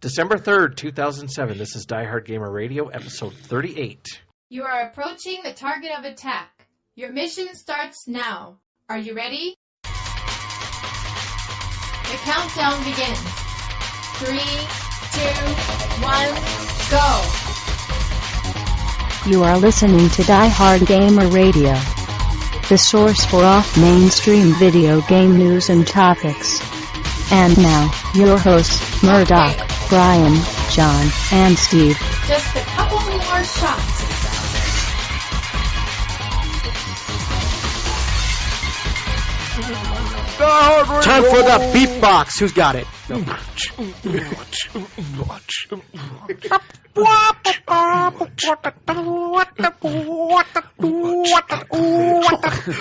December 3rd, 2007. This is Diehard Gamer Radio, episode 38. You are approaching the target of attack. Your mission starts now. Are you ready? The countdown begins. 3, 2, 1, go! You are listening to Diehard Gamer Radio, the source for off-mainstream video game news and topics. And now, your hosts, Murdock, Brian, John, and Steve. Just a couple more shots. Time for the beatbox. Who's got it? No.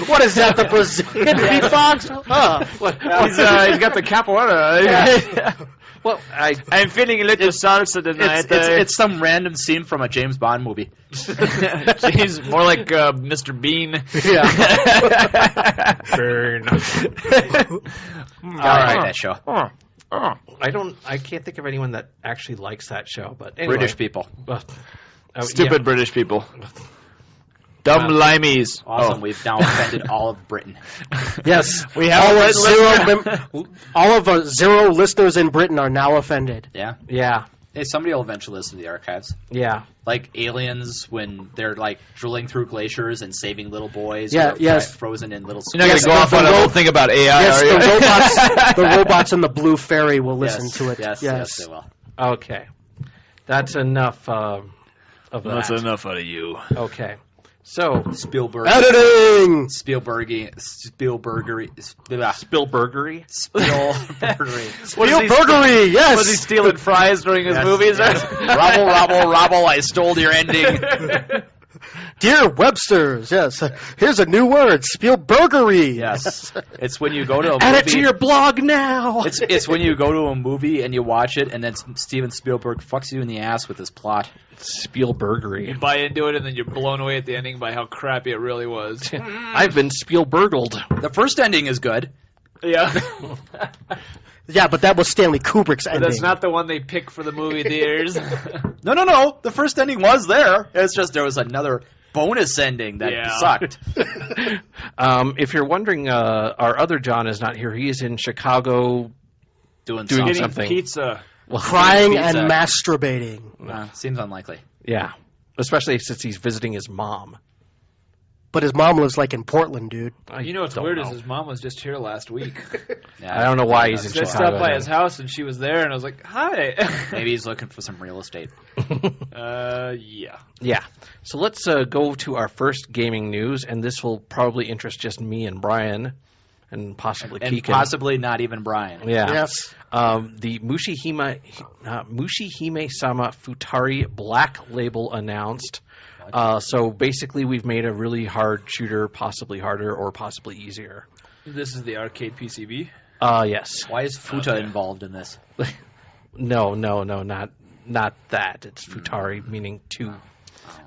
What is that? The Brazilian beatbox? He's got the capoeira. Well, I'm feeling a little salsa tonight. It's some random scene from a James Bond movie. Jeez, more like Mr. Bean. yeah. Burn. I like that show. I can't think of anyone that actually likes that show, but anyway. British people. Stupid British people. Dumb limeys. Awesome. We've now offended all of Britain. Yes. We have all of zero listeners in Britain are now offended. Yeah. Yeah. Hey, somebody will eventually listen to the archives. Yeah. Like aliens when they're like drilling through glaciers and saving little boys. Yeah, who are yes. frozen in little. You're not going to go off on a whole thing about AI, Yes, are you? the robots in the blue fairy will listen to it. Yes, they will. Okay. That's enough of that. That's enough out of you. Okay. So, Spielberg. Editing! Spielbergery. Spielbergery? Spielbergery, yes! Was he stealing fries during his movies? Robble, I stole your ending. Dear Webster's, yes. Here's a new word, Spielbergery. Yes. It's when you go to a movie. Add it to your blog now. It's when you go to a movie and you watch it and then Steven Spielberg fucks you in the ass with his plot. Spielbergery. You buy into it and then you're blown away at the ending by how crappy it really was. I've been Spielbergled. The first ending is good. Yeah. Yeah, but that was Stanley Kubrick's ending. That's not the one they pick for the movie theaters. No. The first ending was there. It's just there was another bonus ending that sucked. If you're wondering, our other John is not here. He is in Chicago Doing something. Pizza. Well, Crying pizza. and masturbating. Seems unlikely. Yeah. Especially since he's visiting his mom. But his mom lives like in Portland, dude. You know what's weird is his mom was just here last week. I don't know why he's in I Chicago. stopped by his house and she was there and I was like, hi. Maybe he's looking for some real estate. Yeah. Yeah. So let's go to our first gaming news, and this will probably interest just me and Brian, and possibly And Keegan. possibly not even Brian. Yeah. Yes. The Mushihime-sama Futari Black Label announced. So basically we've made a really hard shooter possibly harder or possibly easier. This is the arcade PCB? Yes. Why is Futa involved in this? No, not that. It's Futari, meaning two.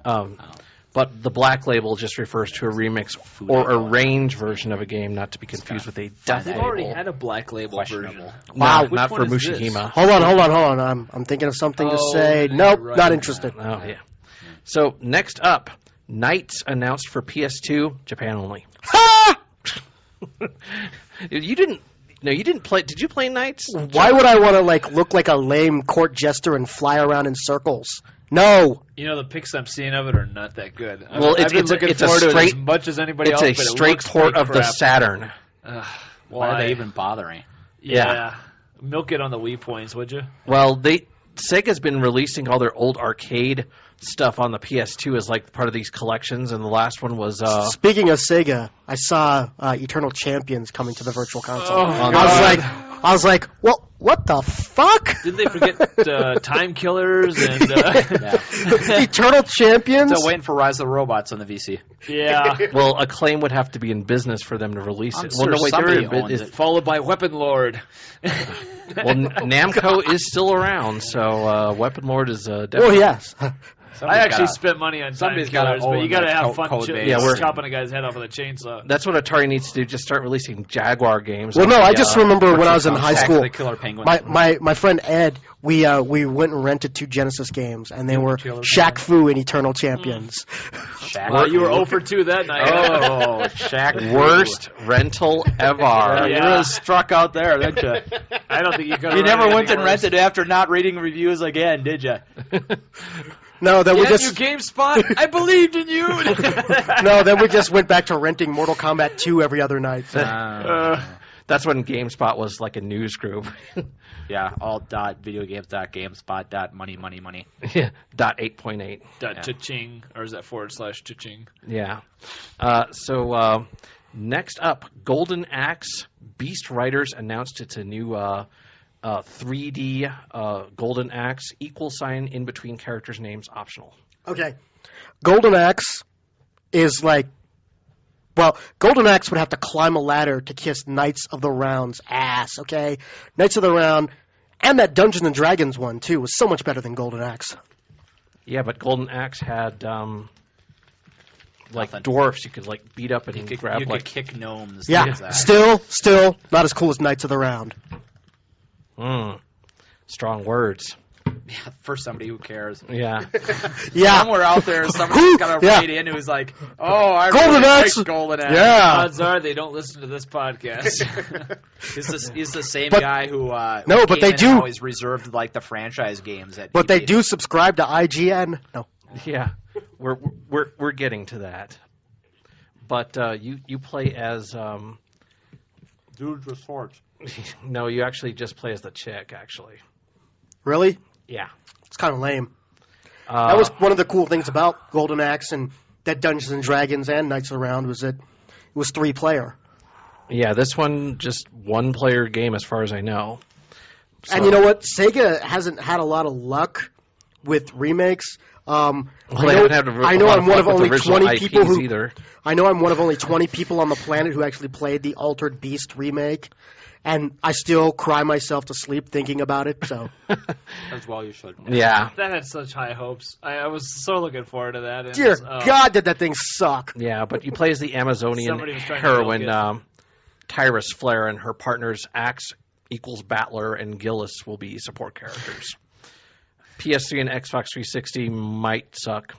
But the Black Label just refers to a remix or a range version of a game, not to be confused with a Death They've Label. already had a Black Label version. Wow, Which not for one is this? Mushihima. Hold on. I'm thinking of something to say. Nope, right. not interested. Oh, yeah. So, next up, Knights announced for PS2, Japan only. You didn't play. Did you play Knights? Why would I want to look like a lame court jester and fly around in circles? No. You know, the pics I'm seeing of it are not that good. Well, I've been looking forward to it as much as anybody else. It's a straight port of the Saturn. Why are they even bothering? Yeah. Milk it on the Wii points, would you? Well, Sega's been releasing all their old arcade stuff on the PS2 as part of these collections, and the last one was... Speaking of Sega, I saw Eternal Champions coming to the Virtual Console. I was like, well, what the fuck? Didn't they forget Time Killers and... Eternal Champions? Still waiting for Rise of the Robots on the VC. Yeah. Well, Acclaim would have to be in business for them to release it. Sure somebody owns it. Followed by Weapon Lord. Well, Namco is still around, so Weapon Lord is definitely... Oh, yes. I actually spent money on time somebody's gotta killers, but own you got to that have code fun base. Yeah, we're- chopping a guy's head off with a chainsaw. That's what Atari needs to do. Just start releasing Jaguar games. Well, on no, the, I just remember when I was in console. high Attack school. the Killer Penguins. My friend Ed, we went and rented 2 Genesis games, and they were Killer Shaq Fu and Eternal Champions. Shaq. Well, you were 0 for 2 that night. Oh, Shaq. Worst rental ever. You Yeah. really struck out there, didn't you? I don't think you could. You never went and rented after not reading reviews again, did you? No, then we Yeah, you just GameSpot. I believed in you. no, then we just went back to renting Mortal Kombat 2 every other night. That's when GameSpot was like a news group. Yeah, all .videogames.gamespot.money. Yeah, dot 8.8. Cha-ching, or is that / cha-ching? Yeah. Next up, Golden Axe Beast Riders announced it's a new 3D Golden Axe, =, in between characters' names optional. Okay. Golden Axe is like, well, Golden Axe would have to climb a ladder to kiss Knights of the Round's ass, okay? Knights of the Round, and that Dungeons and Dragons one, too, was so much better than Golden Axe. Yeah, but Golden Axe had like Nothing. dwarfs you could like beat up and grab You like. could kick gnomes. Yeah, things like that. still not as cool as Knights of the Round. Strong words. Yeah, for somebody who cares. Yeah. Yeah. Somewhere out there, somebody's got to Yeah. write in who's like, "Oh, I Golden really Axe! like Golden Axe." Yeah. Odds are they don't listen to this podcast. He's the same But- guy who No, but came they in do- and always reserved like the franchise games at But they PB. do subscribe to IGN. No. Yeah. We're getting to that. But you play as dudes with swords. no, you actually just play as the chick actually. Really? Yeah. It's kind of lame. That was one of the cool things about Golden Axe and that Dungeons and Dragons and Knights of the Round was that it was 3-player. Yeah, this one just 1-player game as far as I know. And you know what? Sega hasn't had a lot of luck with remakes. They haven't had a I know lot I'm one luck of with only original 20 IPs people who. either. I know I'm one of only 20 people on the planet who actually played the Altered Beast remake, and I still cry myself to sleep thinking about it. So As well, you should. Yeah. That had such high hopes. I was so looking forward to that. And, dear God, did that thing suck? Yeah, but you play as the Amazonian Somebody was trying to milk heroine Tyrus Flare, and her partners Axe = Battler and Gillis will be support characters. PS3 and Xbox 360 might suck.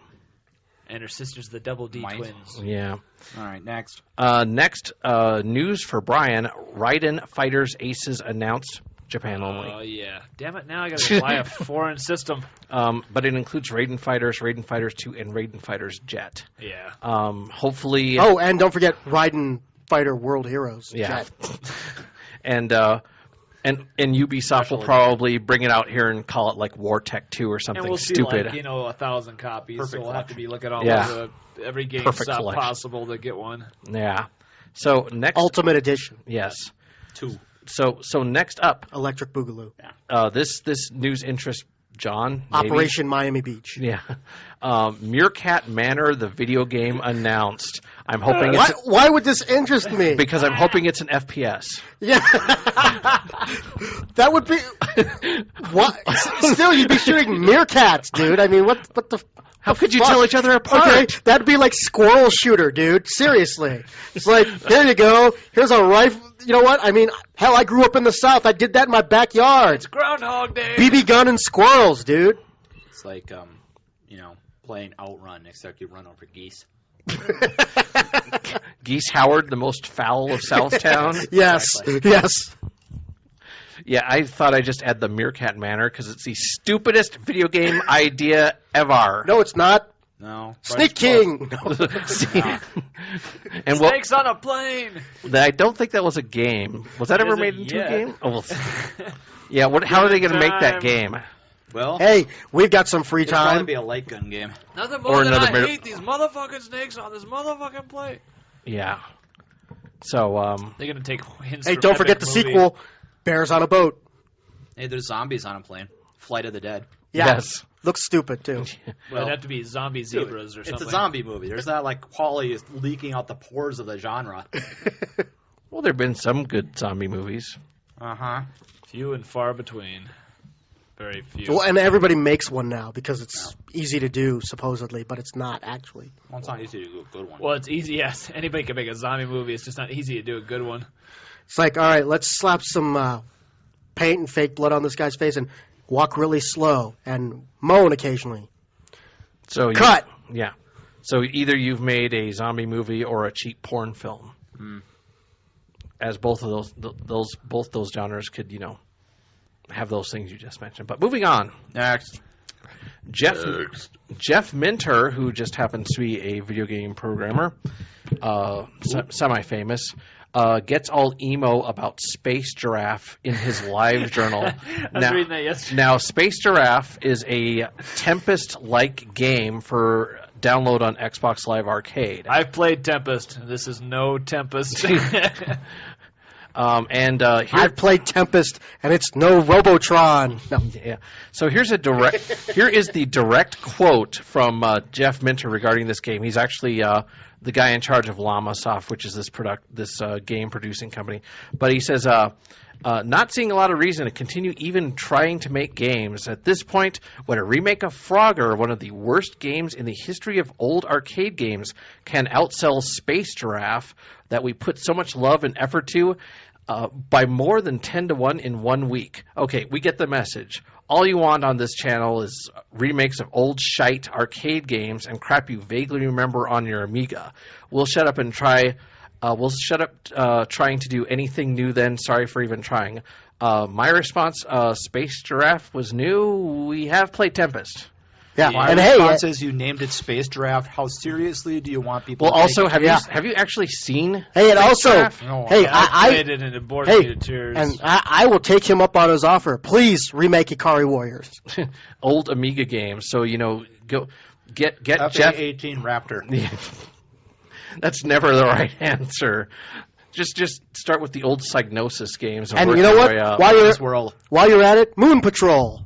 And her sister's the Double D Might. twins. Yeah. All right, next. Next, news for Brian. Raiden Fighters Aces announced. Japan only. Oh, yeah. Damn it, now I gotta buy a foreign system. But it includes Raiden Fighters 2, and Raiden Fighters Jet. Yeah. Hopefully... Oh, and don't forget Raiden Fighter World Heroes. Yeah. Jet. And Ubisoft will probably bring it out here and call it like WarTech 2 or something And we'll see, stupid. like, 1,000 copies, Perfect so we'll have to be looking all Yeah. over every game Perfect shop collection. possible to get one. Yeah. So next... Ultimate Edition. Yes. 2. So next up, Electric Boogaloo. this news interests John. Maybe? Operation Miami Beach. Yeah. Meerkat Manor, the video game, announced. I'm hoping it's... Why would this interest me? Because I'm hoping it's an FPS. Yeah. That would be. What? Still, you'd be shooting meerkats, dude. I mean, what the. How could you fuck? tell each other apart? Okay, that'd be like Squirrel Shooter, dude. Seriously. It's like, here you go. Here's a rifle. You know what? I mean, hell, I grew up in the South. I did that in my backyard. It's Groundhog Day! BB gun and squirrels, dude. It's like, playing Outrun, except you run over geese. Geese Howard, the most foul of Southtown. Yes, Exactly. yes. Yeah, I thought I'd just add the Meerkat Manor because it's the stupidest video game idea ever. No, it's not. No. Snake King. And what? Snakes on a plane! I don't think that was a game. Was that ever Isn't made into yet. a game? Oh, well, yeah. How are they going to make that Time. game? Well, Hey, we've got some free it'll probably time. be a light gun game. Nothing Or more than another I mir- hate these motherfucking snakes on this motherfucking plane. Yeah. So, They're gonna take hints Hey, from don't forget Epic the Movie. sequel, Bears on a Boat. Hey, there's zombies on a plane. Flight of the Dead. Yeah. Yes. Looks stupid, too. It'd have to be zombie zebras or It's something. a zombie movie. There's not like quality is leaking out the pores of the genre. well, there have been some good zombie movies. Uh-huh. Few and far between. very few. Well, and everybody makes one now because it's easy to do, supposedly, but it's not actually. Well, it's not easy to do a good one. Well, it's easy, yes. Anybody can make a zombie movie. It's just not easy to do a good one. It's like, all right, let's slap some paint and fake blood on this guy's face and walk really slow and moan occasionally. So Cut! Yeah. So either you've made a zombie movie or a cheap porn film. As both of those genres could, have those things you just mentioned. But moving on. Next. Jeff Minter, who just happens to be a video game programmer, semi-famous, gets all emo about Space Giraffe in his live journal. I was reading that yesterday. Now, Space Giraffe is a Tempest-like game for download on Xbox Live Arcade. I've played Tempest. This is no Tempest. I've played Tempest, and it's no Robotron. No. Yeah. So here is the direct quote from Jeff Minter regarding this game. He's actually the guy in charge of Llamasoft, which is this game producing company. But he says, not seeing a lot of reason to continue even trying to make games. At this point, when a remake of Frogger, one of the worst games in the history of old arcade games, can outsell Space Giraffe that we put so much love and effort to by more than 10 to 1 in 1 week. Okay, we get the message. All you want on this channel is remakes of old shite arcade games and crap you vaguely remember on your Amiga. We'll shut up trying to do anything new then. Sorry for even trying. My response, Space Giraffe was new. We have played Tempest. Yeah, My and response is you named it Space Giraffe. How seriously do you want people Well, to also, take it? have you actually seen hey, and also, Giraffe? No, hey, I played it and it bored me to tears. and I will take him up on his offer. Please remake Ikari Warriors. old Amiga games? So go get Jeff. FA-18 Raptor. That's never the right answer. Just start with the old Psygnosis games. And work you know your what? way up. While you're at it, Moon Patrol.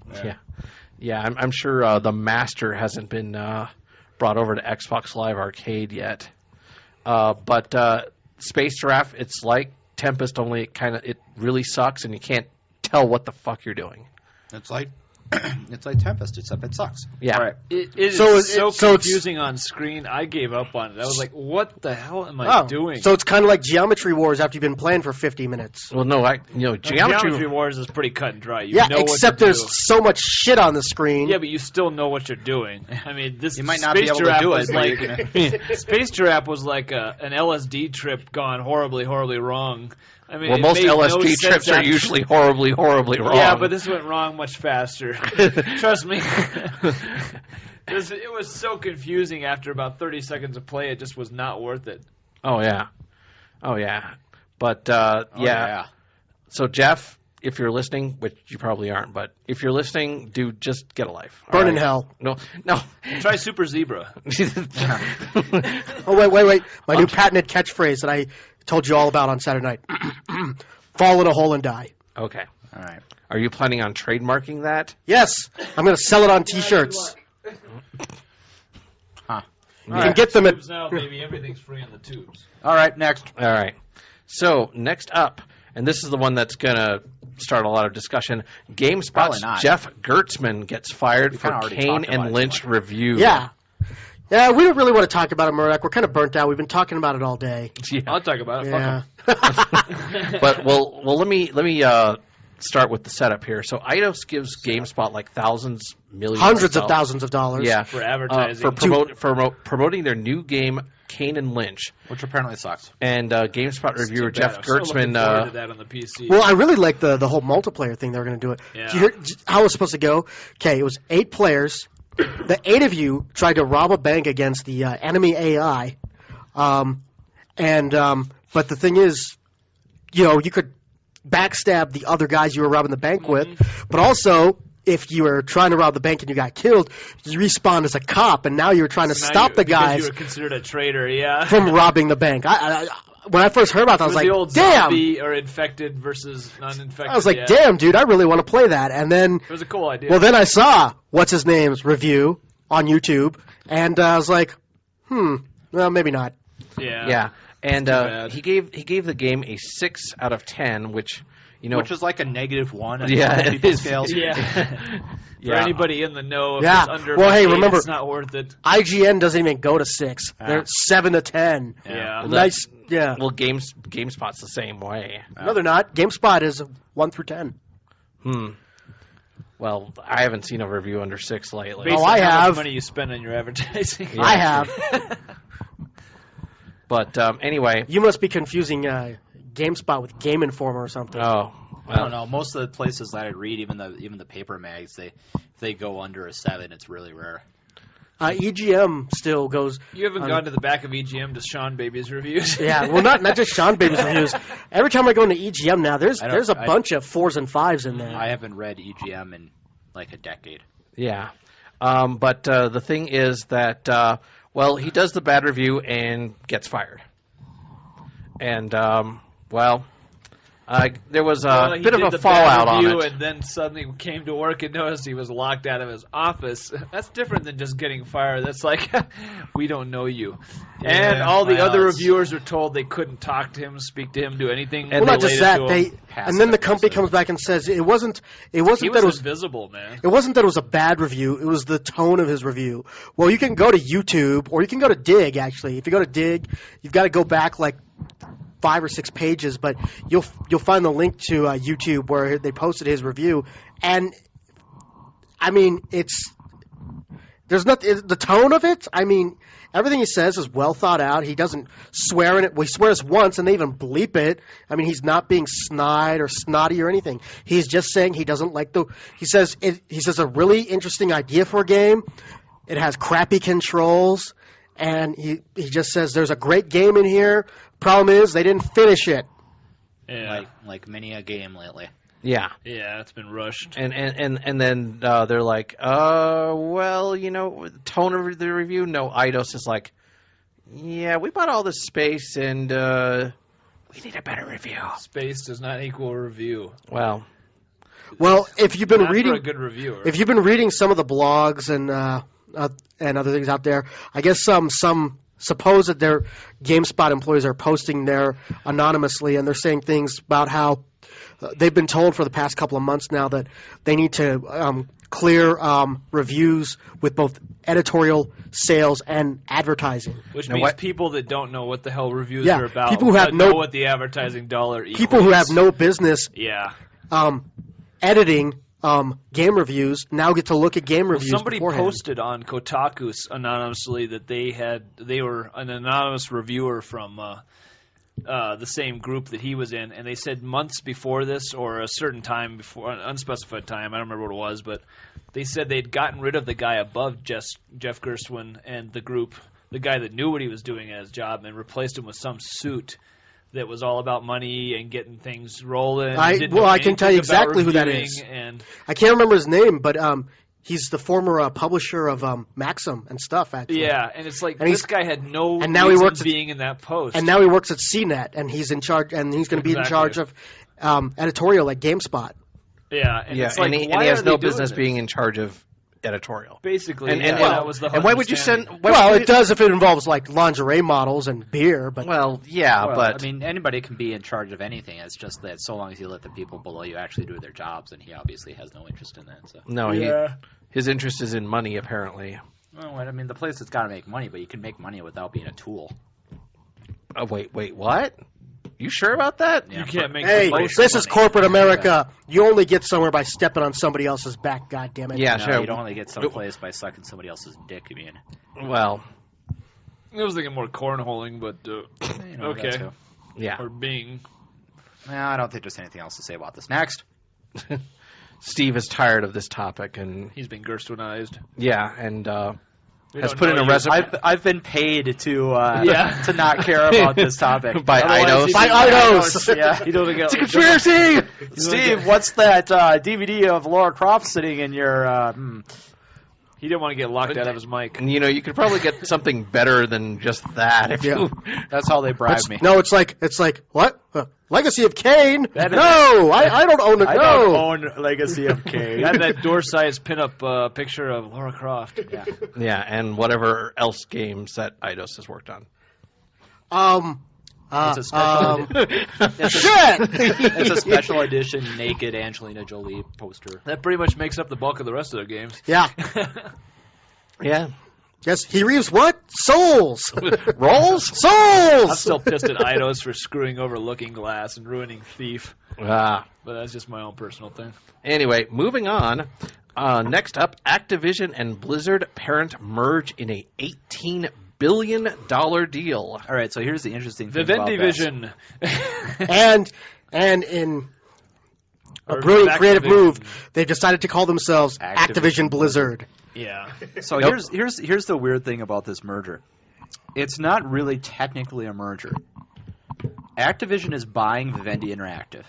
Yeah, I'm sure the Master hasn't been brought over to Xbox Live Arcade yet. But Space Giraffe, it's like Tempest, only it really sucks, and you can't tell what the fuck you're doing. It's like Tempest, except it sucks. Yeah. All right. It is So so it's- confusing on screen. I gave up on it. I was like, what the hell am I doing? So it's kind of like Geometry Wars after you've been playing for 50 minutes. Well, no, Geometry Wars is pretty cut and dry. You Yeah, know except what to there's do. so much shit on the screen. Yeah, but you still know what you're doing. I mean, this You might not Space be able to Giraffe do it, was but like Space Giraffe was like an LSD trip gone horribly, horribly wrong. I mean, Well, it most made no LSD sense trips are after- usually horribly, horribly wrong. Yeah, but this went wrong much faster. Trust me. It was so confusing after about 30 seconds of play. It just was not worth it. Oh yeah. But yeah. So Jeff, if you're listening, which you probably aren't, but if you're listening, dude, just get a life. Burn all in right? hell. No. Try Super Zebra. Oh, wait. My new patented catchphrase that I told you all about on Saturday night. Fall in a hole and die. Okay. All right. Are you planning on trademarking that? Yes, I'm going to sell it on T-shirts. Huh. You can get them at... Tubes now, baby. Everything's free on the tubes. All right, next. All right. So next up, and this is the one that's going to start a lot of discussion. Probably GameSpot's not. Jeff Gertzman gets fired for kinda already Kane talked about and it Lynch so much. review. Yeah. Yeah, we don't really want to talk about it, Murdock. We're kind of burnt out. We've been talking about it all day. I'll talk about it. Yeah. But well, let me start with the setup here. So Eidos gives GameSpot like thousands, millions, Hundreds of thousands of dollars. Yeah, For advertising. for promoting their new game, Kane and Lynch. Which apparently sucks. And GameSpot reviewer Too bad. Jeff I'm so looking forward Gertzman. to that on the PC. Well, I really like the whole multiplayer thing they were going to do it. Yeah. Did you hear how it was supposed to go? Okay, it was 8 players. The 8 of you tried to rob a bank against the enemy AI. But the thing is, you could backstab the other guys you were robbing the bank with. But also, if you were trying to rob the bank and you got killed, you respawned as a cop, and now you're trying to Now stop the because guys you were considered a traitor, yeah. from robbing the bank. When I first heard about that, I It was was like, the old damn! zombie or infected versus non-infected. I was like, yeah. damn, dude, I really want to play that. And then... It was a cool idea. Well, then I saw what's-his-name's review on YouTube, and I was like, well, maybe not. yeah. Yeah, and bad. he gave the game a 6 out of 10, which Which is like a -1 on Yeah, normal it people's is. scales. Yeah. For Yeah. anybody in the know, if Yeah. it's under Well, hey, 8, remember- it's not worth it. IGN doesn't even go to 6. They're 7 to 10. Yeah. Well, Nice. Yeah. Well, GameSpot's the same way. No, they're not. GameSpot is 1 through 10. Well, I haven't seen a review under 6 lately. Based Oh, on I how have. much money you spend on your advertising. Yeah. I have. But anyway, You must be confusing GameSpot with Game Informer or something. oh, I don't know. Most of the places that I read, even the paper mags, if they go under a 7, it's really rare. EGM still goes. You haven't gone to the back of EGM to Sean Baby's reviews. Yeah, well, not just Sean Baby's reviews. Every time I go into EGM now, there's a I- bunch of 4s and 5s in there. I haven't read EGM in like a decade. yeah. But the thing is that, well, he does the bad review and gets fired. And, well, there was a He bit of did a the fallout bad on review it. and then suddenly came to work and noticed he was locked out of his office. That's different than just getting fired. That's like, we don't know you. And all the well, other it's- reviewers were told they couldn't talk to him, speak to him, do anything. Well, not just that. related to him. And then the company comes back and says it wasn't He that was it was invisible, man. It wasn't that it was a bad review. It was the tone of his review. Well, you can go to YouTube or you can go to Dig. Actually, if you go to Dig, you've got to go back like 5 or 6 pages, but you'll find the link to YouTube where they posted his review. And I mean, there's not the tone of it. I mean, everything he says is well thought out. He doesn't swear in it. Well, he swears once, and they even bleep it. I mean, he's not being snide or snotty or anything. He's just saying he doesn't like the. He says a really interesting idea for a game. It has crappy controls, and he just says there's a great game in here. Problem is they didn't finish it. Yeah, Like many a game lately. Yeah. yeah, it's been rushed. And then they're like, well, the tone of the review. No, Eidos is like, yeah, we bought all this space and we need a better review. Space does not equal a review. Well, If you've been Not reading, for a good reviewer. if you've been reading some of the blogs and other things out there, I guess some suppose that their GameSpot employees are posting there anonymously, and they're saying things about how they've been told for the past couple of months now that they need to clear reviews with both editorial, sales, and advertising. Which Now means what- people that don't know what the hell reviews Yeah, are about, people who have but no- know what the advertising dollar equals. People who have no business Yeah. editing game reviews now get to look at game reviews Somebody beforehand. posted on Kotaku anonymously that they were an anonymous reviewer from the same group that he was in, and they said months before this or a certain time before, an unspecified time, I don't remember what it was, but they said they'd gotten rid of the guy above Jeff Gerstwin and the group, the guy that knew what he was doing at his job, and replaced him with some suit that was all about money and getting things rolling. I can tell you exactly who that is. And I can't remember his name, but he's the former publisher of Maxim and stuff. Actually, yeah, and it's like And this he's- guy had no and now he reason works at- being in that post. and now he works at CNET, and he's in charge, and he's going to be in Exactly. charge of editorial at GameSpot. yeah, and yeah, it's like, and he why has are no they doing business this? being in charge of editorial. Basically, And yeah, and, that was the and why would you send? understanding. Why Well, would it does if it involves like lingerie models and beer, but Well, yeah, Well, but I mean, anybody can be in charge of anything. It's just that so long as you let the people below you actually do their jobs, and he obviously has no interest in that. So, no, Yeah. his interest is in money apparently. well, I mean, the place has got to make money, but you can make money without being a tool. Oh, wait, what? You sure about that? Yeah, You can't make hey, the most this is money. corporate America. You only get somewhere by stepping on somebody else's back. God damn it! Yeah, No, sure. you don't only get someplace by sucking somebody else's dick. I mean, Well, I was thinking more cornholing, but you know, okay, that too. yeah. or Bing. Well, I don't think there's anything else to say about this. Next. Steve is tired of this topic, and He's been Gerstwinized. yeah, and We has don't put in know a you. resume I've been paid to Yeah. to not care about this topic by Otherwise, Eidos. By Eidos. Yeah. You don't get It's a conspiracy. Steve, what's that DVD of Laura Croft sitting in your? He didn't want to get locked out of his mic. And, you could probably get something better than just that. If Yeah. you, That's how they bribe It's- me. No, it's like what? Legacy of Kane? That is- No, I don't own it. I No. don't own Legacy of Kane. Had that door-sized pinup picture of Laura Croft. yeah, and whatever else games that Eidos has worked on. It's a special. Shit! It's a special edition naked Angelina Jolie poster. That pretty much makes up the bulk of the rest of their games. Yeah. Yeah. Yes, he reaves what? Souls! Rolls? Souls! I'm still pissed at Eidos for screwing over Looking Glass and ruining Thief, Ah. but that's just my own personal thing. Anyway, moving on. Next up, Activision and Blizzard parent merge in a $18 billion deal. All right, so here's the interesting thing Vivendi about this. Vision. And in a Or brilliant creative Activision. move, they've decided to call themselves Activision Blizzard. Yeah. So Nope. here's the weird thing about this merger. It's not really technically a merger. Activision is buying Vivendi Interactive.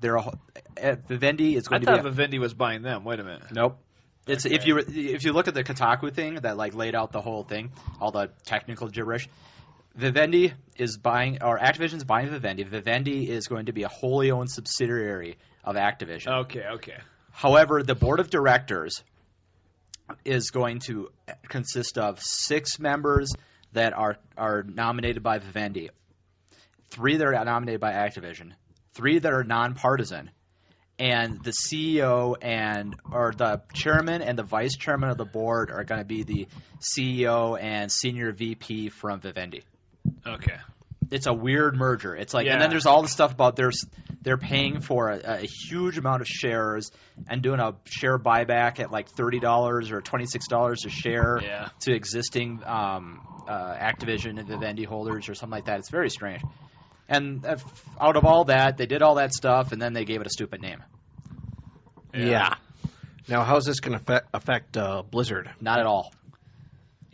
Vivendi is I going to thought be. Vivendi was buying them. Wait a minute. Nope. It's Okay. if you look at the Kotaku thing that like laid out the whole thing, all the technical gibberish. Vivendi is buying, or Activision's buying Vivendi. Vivendi is going to be a wholly owned subsidiary of Activision. Okay. However, the board of directors is going to consist of 6 members that are nominated by Vivendi, 3 that are nominated by Activision, 3 that are nonpartisan, and the CEO or the chairman and the vice chairman of the board are going to be the CEO and senior VP from Vivendi. Okay. It's a weird merger. It's like, Yeah. and then there's all the stuff about they're paying for a huge amount of shares and doing a share buyback at like $30 or $26 a share Yeah. to existing Activision and Vivendi holders or something like that. It's very strange. And out of all that, they did all that stuff, and then they gave it a stupid name. Yeah. Now, how's this going to affect Blizzard? Not at all,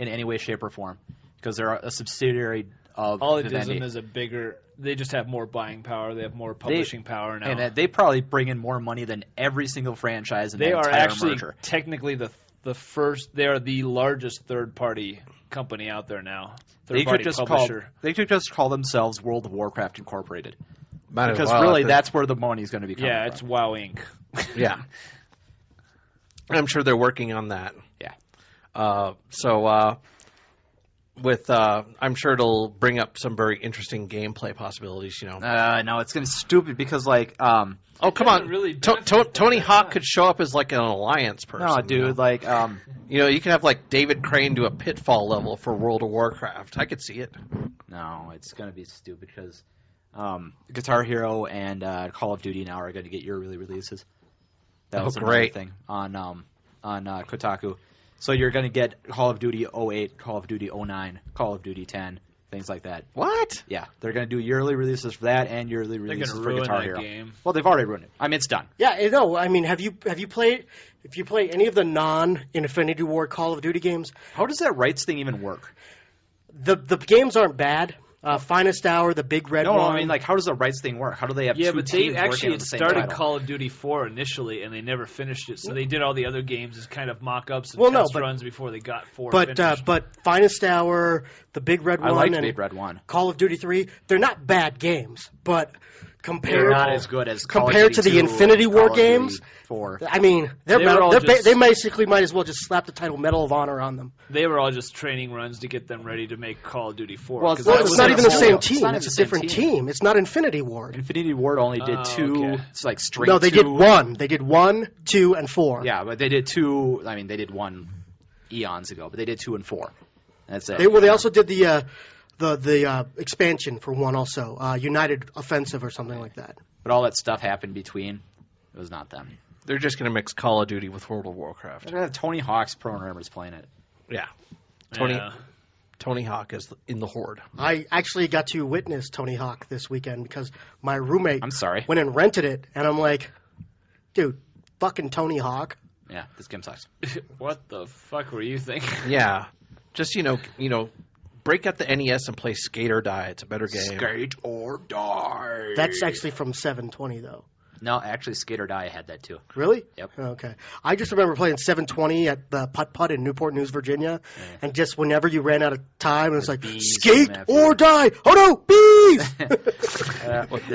in any way, shape, or form, because they're a subsidiary of All it gives Vivendi. them is a bigger. They just have more buying power. They have more publishing power now. And they probably bring in more money than every single franchise in they the are entire actually merger. technically the first. They are the largest third party company out there now. They Third could party just publisher. call themselves World of Warcraft Incorporated, Might as because well, really if that's where the money is going to be coming Yeah, from. it's WoW Inc. Yeah. I'm sure they're working on that. Yeah. I'm sure it'll bring up some very interesting gameplay possibilities, you know. No, it's going to be stupid because Oh, come doesn't on. really benefit from Tony that. Hawk could show up as like an alliance person. no, you dude, know? You know, you could have like David Crane do a Pitfall level for World of Warcraft. I could see it. no, it's going to be stupid because Guitar Hero and Call of Duty now are going to get yearly releases. That Oh, was another great. thing on Kotaku. So you're going to get Call of Duty 08, Call of Duty 09, Call of Duty 10, things like that. What? Yeah, they're going to do yearly releases for that and yearly They're releases going to for ruin Guitar that Hero. game. Well, they've already ruined it. I mean, it's done. Yeah, no, I mean, have you played, if you play any of the non-Infinity Ward Call of Duty games, How does that rights thing even work? the games aren't bad. Finest Hour, the Big Red No, One. I mean, like, how does the rights thing work? How do they have Yeah, two but they teams working actually on had the same started title? Call of Duty 4 initially, and they never finished it. So they did all the other games as kind of mock-ups and Well, no, test but- runs before they got 4 but finished. Finest Hour, the Big Red I One, liked and Big Red 1. Call of Duty 3, they're not bad games, but compared They're not as good as Call of compared Duty to the 2 Infinity and War Call of Duty games, 4. I mean, They were all just- they basically might as well just slap the title Medal of Honor on them. They were all just training runs to get them ready to make Call of Duty 4. Well, 'cause Well, that it's was not their even the goal. same It's team. not It's even a the same different team. team. It's not Infinity Ward. Infinity Ward only did Oh, 2. okay. It's like straight No, they 2. did 1. They did 1, 2, and 4. Yeah, but they did 2. I mean, they did 1 eons ago, but they did 2 and 4. That's it. They also did the expansion for 1 also, United Offensive or something like that. But all that stuff happened between. It was not them. They're just going to mix Call of Duty with World of Warcraft. They're gonna have Tony Hawk's programmers playing it. Yeah. Yeah. Tony Hawk is in the Horde. I actually got to witness Tony Hawk this weekend because my roommate I'm sorry. went and rented it, and I'm like, dude, fucking Tony Hawk. Yeah, this game sucks. What the fuck were you thinking? Yeah. Just, you know, break out the NES and play Skate or Die. It's a better game. Skate or die. That's actually from 720, though. No, actually, Skate or Die had that too. Really? Yep. Okay. I just remember playing 720 at the Putt Putt in Newport News, Virginia, and just whenever you ran out of time, it was like, bees skate came after or you. die. Oh, no, bees!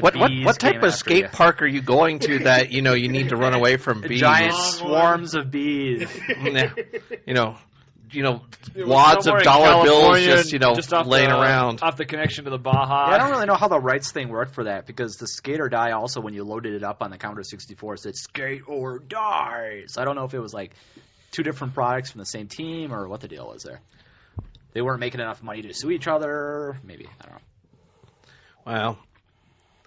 What type of skate park are you going to that, you know, you need to run away from bees? Giant swarms of bees. You know, wads of Somewhere in dollar bills California, just off laying the, around. off the connection to the Baja. Yeah, I don't really know how the rights thing worked for that because the Skate or Die also, when you loaded it up on the Commodore 64, said Skate or Die. So I don't know if it was like two different products from the same team or what the deal was there. They weren't making enough money to sue each other. Maybe. I don't know. Well,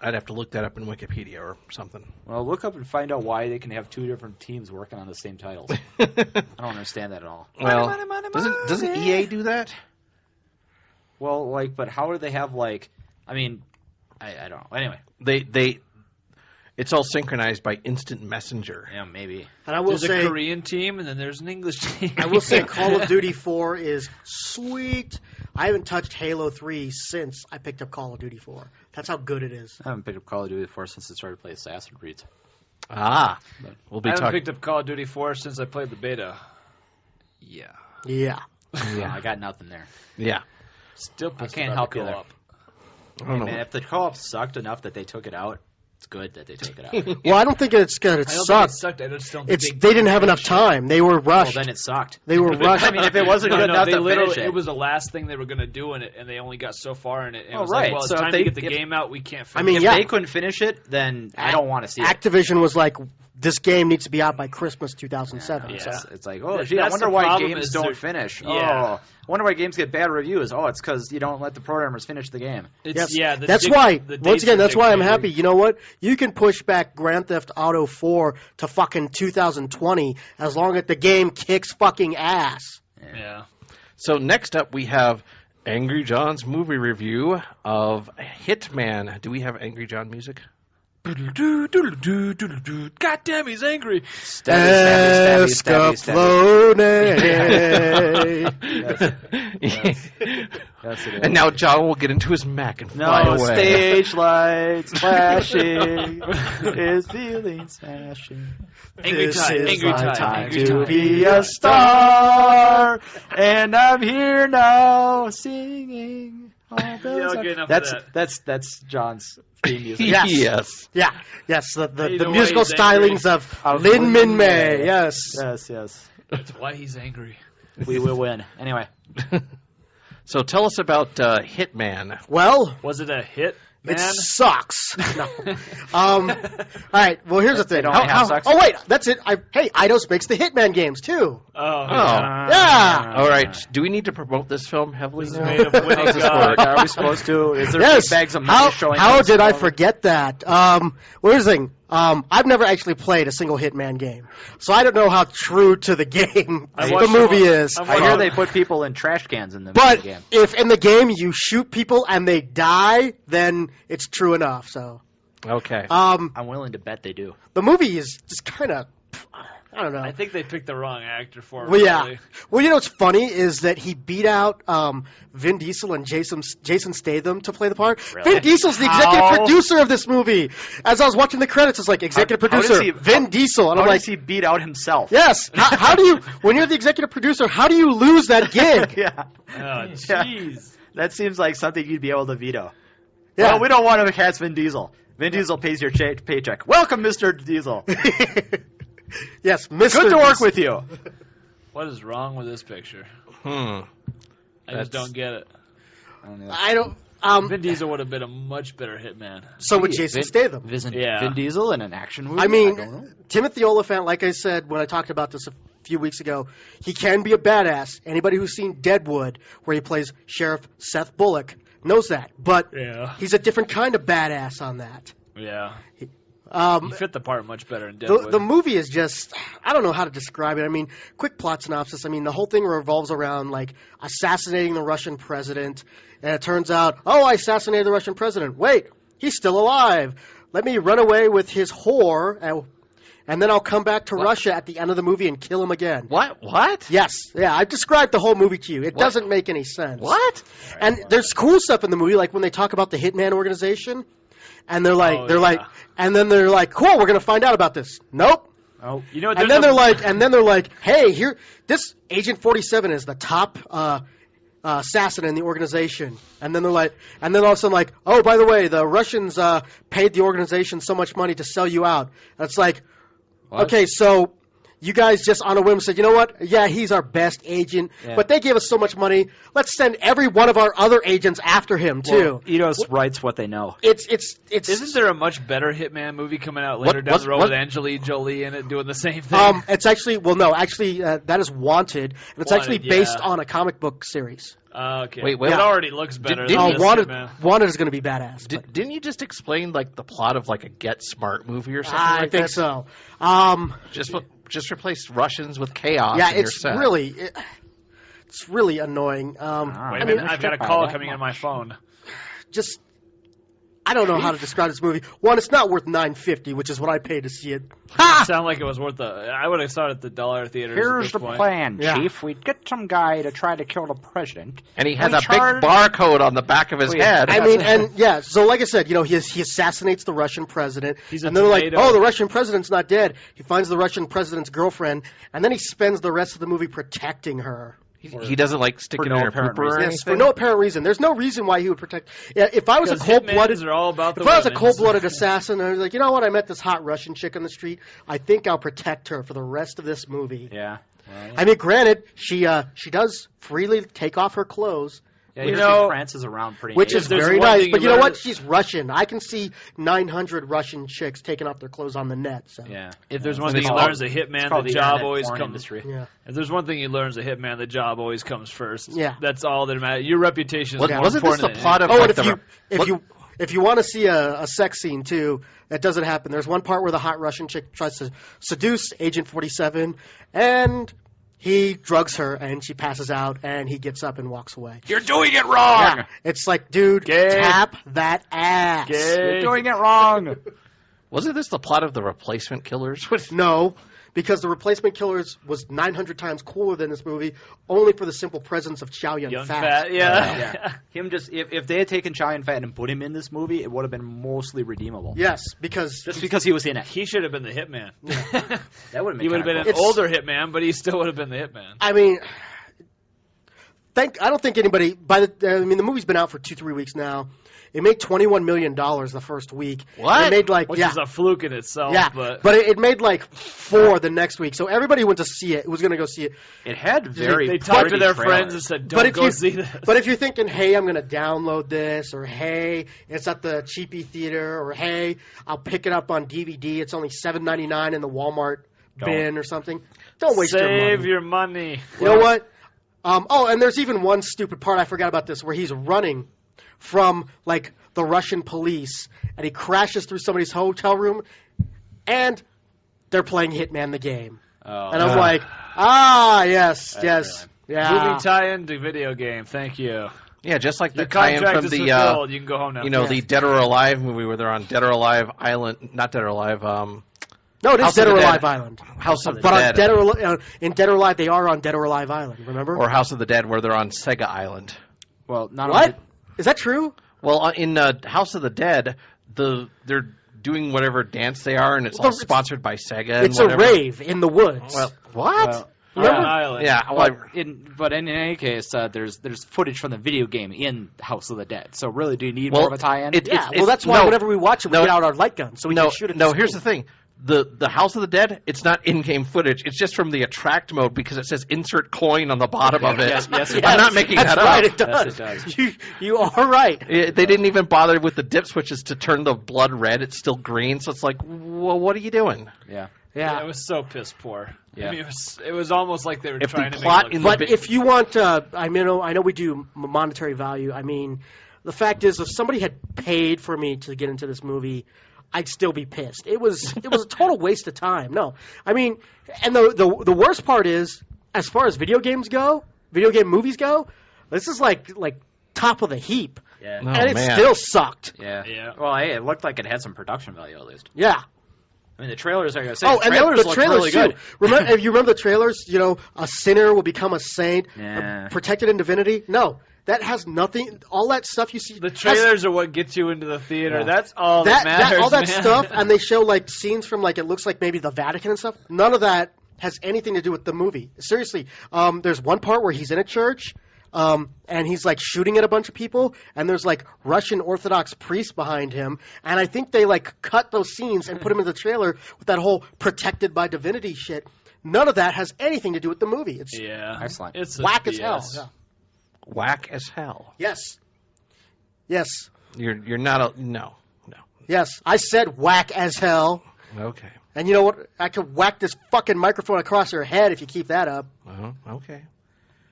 I'd have to look that up in Wikipedia or something. Well, look up and find out why they can have two different teams working on the same titles. I don't understand that at all. Well, Money, doesn't EA do that? Well, but how do they have, I don't know. Anyway. It's all synchronized by instant messenger. Yeah, maybe. And I will There's say, a Korean team, and then there's an English team. I will say Call of Duty 4 is sweet. I haven't touched Halo 3 since I picked up Call of Duty 4. That's how good it is. I haven't picked up Call of Duty 4 since I started playing Assassin's Creed. We'll be I haven't talking. picked up Call of Duty 4 since I played the beta. Yeah. Yeah. I got nothing there. Yeah. Still pissed can't about help the you there. co-op. I don't know. Man, if the co-op sucked enough that they took it out, it's good that they took it out. Well, I don't think it's good. It I don't think it sucked. sucked. I just don't think They didn't have enough time. They were Well, rushed. then it sucked. They were rushed. I mean, if it wasn't good enough they to literally, finish it. it was the last thing they were going to do in it, and they only got so far in it. And it Oh, was right. like, well, it's So if time they- to get the if- game out. We can't finish I mean, If yeah. they couldn't finish it, then I don't want to see it. Activision was like, this game needs to be out by Christmas 2007. Yeah. So. It's like, oh, That- gee, I that's wonder the why problem games is don't they're- finish. Yeah. Oh, I wonder why games get bad reviews. Oh, it's because you don't let the programmers finish the game. It's, Yes. yeah, That's why, the once dates again, are that's why I'm dictated. happy. You know what? You can push back Grand Theft Auto 4 to fucking 2020 as long as the game kicks fucking ass. Yeah. So next up, we have Angry John's movie review of Hitman. Do we have Angry John music? God damn, he's angry. Yes, it is. And now John will get into his Mac and fly No away. stage lights flashing, his feelings smashing. Angry This time, is angry my time, time angry To time. be a star, and I'm here now singing. All those Yeah, are- okay, enough of that's John's theme music. Yes. Yes. Yes, the You know why musical he's angry? stylings of Of Lin Min Lin May. May. Yes. Yes. That's why he's angry. We will win. Anyway, So tell us about Hitman. Well, Was it a hit, man? it sucks. No. All right. Well, here's the thing. don't have sucks? Oh wait, that's it. Hey, Eidos makes the Hitman games too. Oh, Yeah. All right. Do we need to promote this film heavily? This is made of winning How's this God. work? are we supposed to? Is there Yes. big bags of money showing? How up? did I forget that? Well, here's the thing. I've never actually played a single Hitman game, so I don't know how true to the game I the watched movie them- is. I've I hear watched- they put people in trash cans in the But game. if in the game you shoot people and they die, then it's true enough. So, Okay. I'm willing to bet they do. the movie is just kind of, I don't know. I think they picked the wrong actor for it. Well, yeah. really. Well, you know what's funny is that he beat out Vin Diesel and Jason Statham to play the part. Really? Vin Diesel's the executive How? producer of this movie. As I was watching the credits, it's like executive How does producer he- Vin Diesel, and How I'm like, does he beat out himself? yes. How do you, when you're the executive producer, how do you lose that gig? Yeah. Oh, jeez. That seems like something you'd be able to veto. Yeah. Well, we don't want to cast Vin Diesel. Vin Diesel pays your paycheck. Welcome, Mr. Diesel. Yes, Mr. Good to work Diesel. with you. What is wrong with this picture? Hmm. I just don't get it. I don't. Vin Diesel would have been a much better hitman. So would Jason Statham. Yeah. Vin Diesel in an action movie? I mean, don't know. Timothy Oliphant, like I said when I talked about this a few weeks ago, he can be a badass. Anybody who's seen Deadwood, where he plays Sheriff Seth Bullock, knows that. But Yeah. he's a different kind of badass on that. Yeah. Um, He fit the part much better in Deadwood. the movie is just, I don't know how to describe it. I mean, quick plot synopsis. I mean, the whole thing revolves around, like, assassinating the Russian president. And it turns out, oh, I assassinated the Russian president. Wait, he's still alive. Let me run away with his whore, and then I'll come back to Russia at the end of the movie and kill him again. What? What? Yes, yeah, I've described the whole movie to you. It doesn't make any sense. What? And there's cool stuff in the movie, like when they talk about the Hitman organization, and they're like, and then they're like, cool, we're gonna find out about this. Nope. Oh, you know what? And then they're like, hey, here, this Agent 47 is the top assassin in the organization. And then they're like, and then all of a sudden, like, oh, by the way, the Russians paid the organization so much money to sell you out. And it's like, okay, so you guys just on a whim said, you know what? Yeah, he's our best agent, but they gave us so much money. Let's send every one of our other agents after him too. Eidos writes what they know. It's. Isn't there a much better Hitman movie coming out later down the road with Angelina Jolie in it doing the same thing? It's actually that is Wanted, and it's actually based on a comic book series. Okay. Wait, it already looks better than this Wanted is going to be badass. Didn't you just explain like the plot of like a Get Smart movie or something I like think that? so. Just replace Russians with chaos. Yeah, in your it's set. it's really annoying. Wait a minute, I've got a call coming in my phone. Just, I don't know how to describe this movie. One, it's not worth $9.50, which is what I paid to see it. It sounded like it was worth I would have saw it at the dollar theaters. Here's at the this point. plan, Yeah. Chief. We'd get some guy to try to kill the president. And he has We a big charge- barcode on the back of his head. I mean, and yeah, so like I said, he assassinates the Russian president, He's a and then they're like, tomato. oh, the Russian president's not dead. He finds the Russian president's girlfriend, and then he spends the rest of the movie protecting her. he doesn't like stick For it no in her apparent pooper or reason. anything. Yes, for no apparent reason. There's no reason why he would protect. Yeah, if I was a Because cold-blooded, Hitmans are all about the if I was a women's. cold-blooded assassin, I was like, you know what? I met this hot Russian chick on the street. I think I'll protect her for the rest of this movie. Yeah. I mean, granted, she does freely take off her clothes, Yeah, You she know- prances around pretty which naked. is there's very one nice. thing But you you know learn- what? She's Russian. I can see 900 Russian chicks taking off their clothes on the net. So. Yeah. If there's Yeah. one thing It's you all- learn as a hitman, it's called the the job internet always porn comes. industry. Yeah. If there's one thing you learn as a hitman, the job always comes first. Yeah. That's all that matters. Your reputation is more Wasn't this important the than plot of Oh, like and if you want to see a sex scene too, that doesn't happen. There's one part where the hot Russian chick tries to seduce Agent 47, and he drugs her, and she passes out, and he gets up and walks away. You're doing it wrong! Yeah. It's like, dude, tap that ass. You're doing it wrong! Wasn't this the plot of the Replacement Killers? No, because the Replacement Killers was 900 times cooler than this movie, only for the simple presence of Chow Yun young Fat. fat. Yeah. Yeah. Him just if they had taken Chow Yun Fat and put him in this movie, it would have been mostly redeemable. Yes, because Just because he was in it. He should have been the hitman. That would have He would have been an It's- older hitman, but he still would have been the hitman. I mean, I don't think anybody. The movie's been out for 2-3 weeks now. It made $21 million the first week. What? It made like Which is a fluke in itself. yeah, But it made like 4 the next week. So everybody went to see it. Was going to go see it. It had very they talked to pretty their trailers. friends and said, But "Don't if go you see this." but if you're thinking, hey, I'm going to download this, or hey, it's at the cheapy theater, or hey, I'll pick it up on DVD. It's only $7.99 in the Walmart bin or something. Don't waste your money. Save your money. You know what? And there's even one stupid part I forgot about this, where he's running from like the Russian police, and he crashes through somebody's hotel room, and they're playing Hitman the game, Oh, and I'm like, yes, brilliant. yeah. Moving tie-in to video game. Thank you. Yeah, just like the Your tie-in contract from is the fulfilled. You can go home now. the Dead or Alive movie where they're on Dead or Alive Island, not Dead or Alive, No, it is House Dead of or the Alive Dead. Island. House of the But on Dead, in Dead or Alive, they are on Dead or Alive Island. Remember? or House of the Dead where they're on Sega Island. well, not What? only Is that true? Well, in House of the Dead, they're doing whatever dance they are, and it's all Well, sponsored by Sega. And It's a whatever. rave in the woods. Well, what? Well, On an island. yeah, well, but in any case, there's footage from the video game in House of the Dead. So really, do you need Well, more of a tie-in? it's- that's why no. whenever we watch it, we No. get out our light gun so we no, can shoot it. no. Here's the thing: the House of the Dead. It's not in-game footage. It's just from the attract mode because it says "insert coin" on the bottom of it. Yes, I'm not making That's that right, up. it does. Yes, it does. You are right. They didn't even bother with the dip switches to turn the blood red. It's still green, so it's like, well, what are you doing? Yeah. Yeah, Yeah. it was so piss poor. Yeah. I mean, it was almost like they were If the trying to plot make it in look the But if you want, I know we do monetary value. I mean, the fact is, if somebody had paid for me to get into this movie, I'd still be pissed. It was a total waste of time. No, I mean, and the worst part is, as far as video game movies go, this is like top of the heap, Yeah. Oh, and it man. still sucked. Yeah. Yeah. Well, hey, it looked like it had some production value at least. Yeah. I mean, the trailers, like I said, Oh, the and trailers the look trailers really too. good. Remember, if you remember the trailers, a sinner will become a saint, Yeah. protected in divinity. No, that has nothing. All that stuff you see. the trailers are what gets you into the theater. Yeah. That's all that, matters. all that man. stuff, and they show like scenes from like it looks like maybe the Vatican and stuff. None of that has anything to do with the movie. Seriously, there's one part where he's in a church. And he's like shooting at a bunch of people, and there's like Russian Orthodox priests behind him, and I think they like cut those scenes and put them in the trailer with that whole protected by divinity shit. None of that has anything to do with the movie. It's Excellent. It's whack BS. as hell. Yeah. Whack as hell. Yes. Yes. You're not a no. Yes. I said whack as hell. Okay. And you know what? I could whack this fucking microphone across your head if you keep that up. Okay.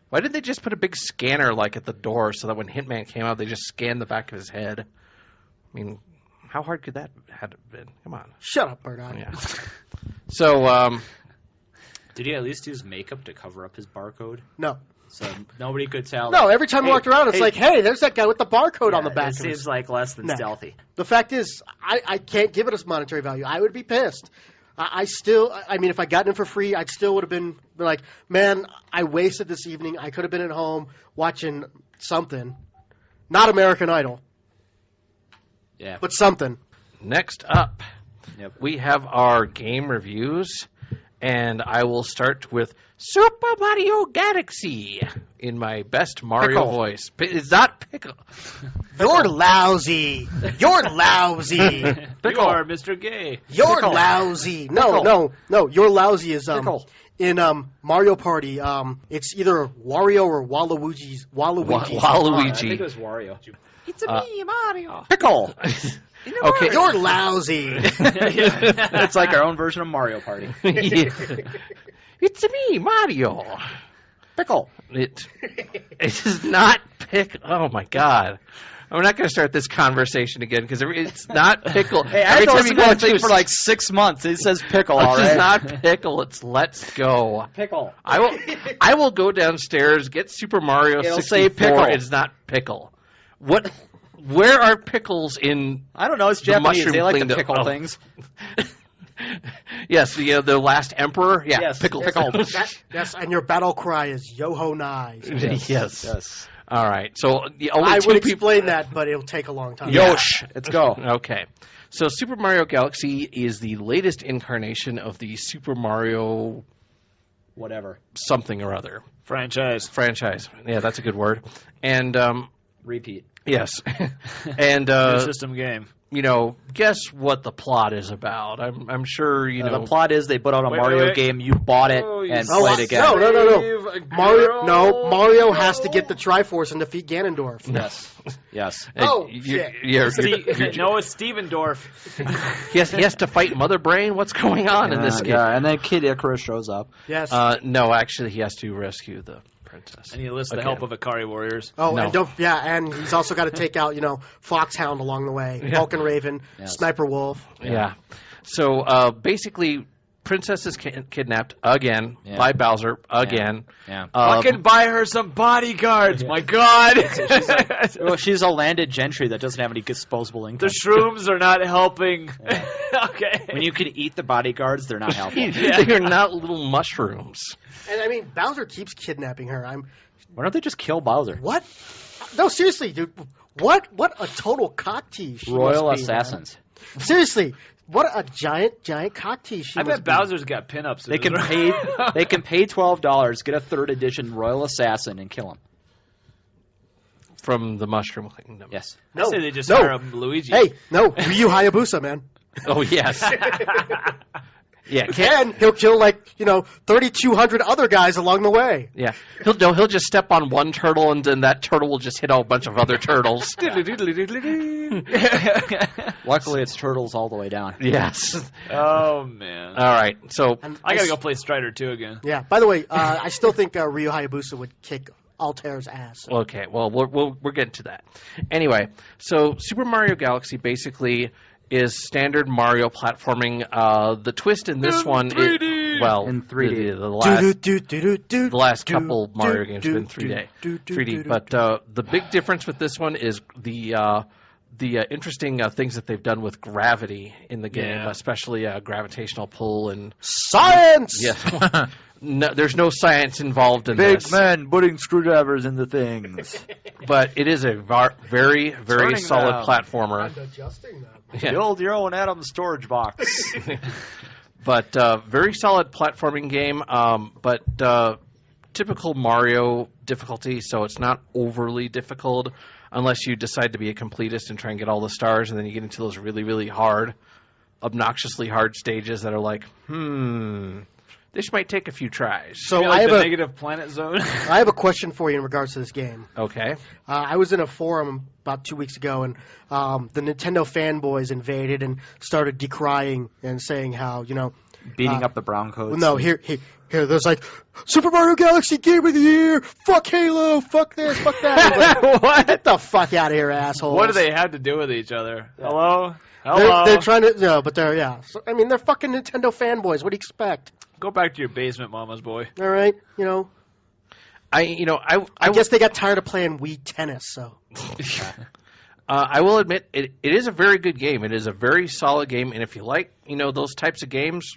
Why did they just put a big scanner like at the door so that when Hitman came out, they just scanned the back of his head? I mean, how hard could that have been? Come on. Shut up, Murdock. Yeah. So, Did he at least use makeup to cover up his barcode? No. So nobody could tell. No, every time I walked around, it's like, hey, there's that guy with the barcode on the back It of his seems like less than neck. stealthy. The fact is, I can't give it a monetary value. I would be pissed. I mean, if I got it for free, I still would have been like, man, I wasted this evening. I could have been at home watching something. Not American Idol, Yeah. but something. next up, Yep. we have our game reviews, and I will start with Super Mario Galaxy in my best Mario Pickle. voice. It's not Pickle. You're lousy. You're lousy. You are Mr. Gay. You're Pickle. lousy. No, Pickle. no. You're lousy is Pickle. in Mario Party. It's either Wario or Waluigi's. Waluigi. I think it was Wario. It's me, Mario. Pickle. Okay. You're lousy. It's like our own version of Mario Party. Yeah. It's me, Mario. Pickle. It is not Pickle. Oh, my God. I'm not going to start this conversation again because it's not Pickle. Hey, I Every had to time listen you to go that thing to for like 6 months. It says pickle, all It's right? not Pickle. It's Let's Go. Pickle. I will go downstairs, get Super Mario It'll 64. say Pickle. It's not Pickle. What? Where are pickles in? I don't know. It's The Japanese. mushroom They like to cleaned up. pickle Oh. things. Yes, the last emperor. Yeah, Yes, pickle. pickle. Yes, and your battle cry is Yo-ho Nice. Yes. Yes. All right. So the only I two would people. explain that, but it'll take a long time. Yosh. Let's go. Okay. So Super Mario Galaxy is the latest incarnation of the Super Mario Whatever. something or other Franchise. franchise. Yeah, that's a good word. And Repeat. yes, and New system game. guess what the plot is about. I'm sure The plot is they put out a Wait, Mario wait. game, you bought it, Oh, you and Oh, played again. no. Mario has to get the Triforce and defeat Ganondorf. Yes. Yes. Oh, shit. No, it's Steven Dorff. he has to fight Mother Brain. What's going on in this game? Yeah, and then Kid Icarus shows up. Yes. No, actually, he has to rescue the princess. And he enlists the Again. help of Ikari Warriors. Oh, No. and he's also got to take out, Foxhound along the way, Vulcan Raven, Yes. Sniper Wolf. Yeah. So basically, Princess is kidnapped again by Bowser again. Yeah. Fucking buy her some bodyguards. My God. Well, she's a landed gentry that doesn't have any disposable income. The shrooms are not helping. Okay. When you can eat the bodyguards, they're not helpful. They are not little mushrooms. And I mean, Bowser keeps kidnapping her. Why don't they just kill Bowser? What? No, seriously, dude. What a total cock tease she Royal must be, man. assassins. Seriously, what a giant cock tease she I must bet be. Bowser's got pinups. They can pay. They can pay $12, get a 3rd edition Royal Assassin, and kill him. From the Mushroom Kingdom. Yes. I say they just no. hire him Luigi. Hey, no, Ryu Hayabusa, man. Oh, yes. Yeah, And he'll kill 3,200 other guys along the way. yeah. He'll just step on one turtle, and then that turtle will just hit a bunch of other turtles. Luckily, it's turtles all the way down. Yes. Oh, man. All right. So I got to go play Strider 2 again. Yeah. By the way, I still think Ryu Hayabusa would kick Altair's ass. okay. Well, we're getting to that. Anyway, so Super Mario Galaxy basically is standard Mario platforming. The twist in this one, in 3D. The last couple Mario games have been 3D. But the big difference with this one is the interesting things that they've done with gravity in the game, Yeah. especially gravitational pull and Science! yes. No, there's no science involved in this, men putting screwdrivers into things. but it is a very Turning solid them. platformer. Adjusting that. Yeah. Build your own atom storage box. But very solid platforming game, but typical Mario difficulty, so it's not overly difficult unless you decide to be a completist and try and get all the stars, and then you get into those really hard, obnoxiously hard stages that are like, This might take a few tries. So like I have the a negative planet zone. I have a question for you in regards to this game. Okay. I was in a forum about 2 weeks ago, and the Nintendo fanboys invaded and started decrying and saying how, Beating up the Broncos. no, here, there's like, Super Mario Galaxy Game of the Year, fuck Halo, fuck this, fuck that. I'm like, What? Get the fuck out of here, assholes. What do they have to do with each other? Hello? They're trying to, but so, they're fucking Nintendo fanboys. What do you expect? Go back to your basement, mama's boy. All right, I guess they got tired of playing Wii Tennis, so. I will admit, it is a very good game. It is a very solid game, and if you like, those types of games,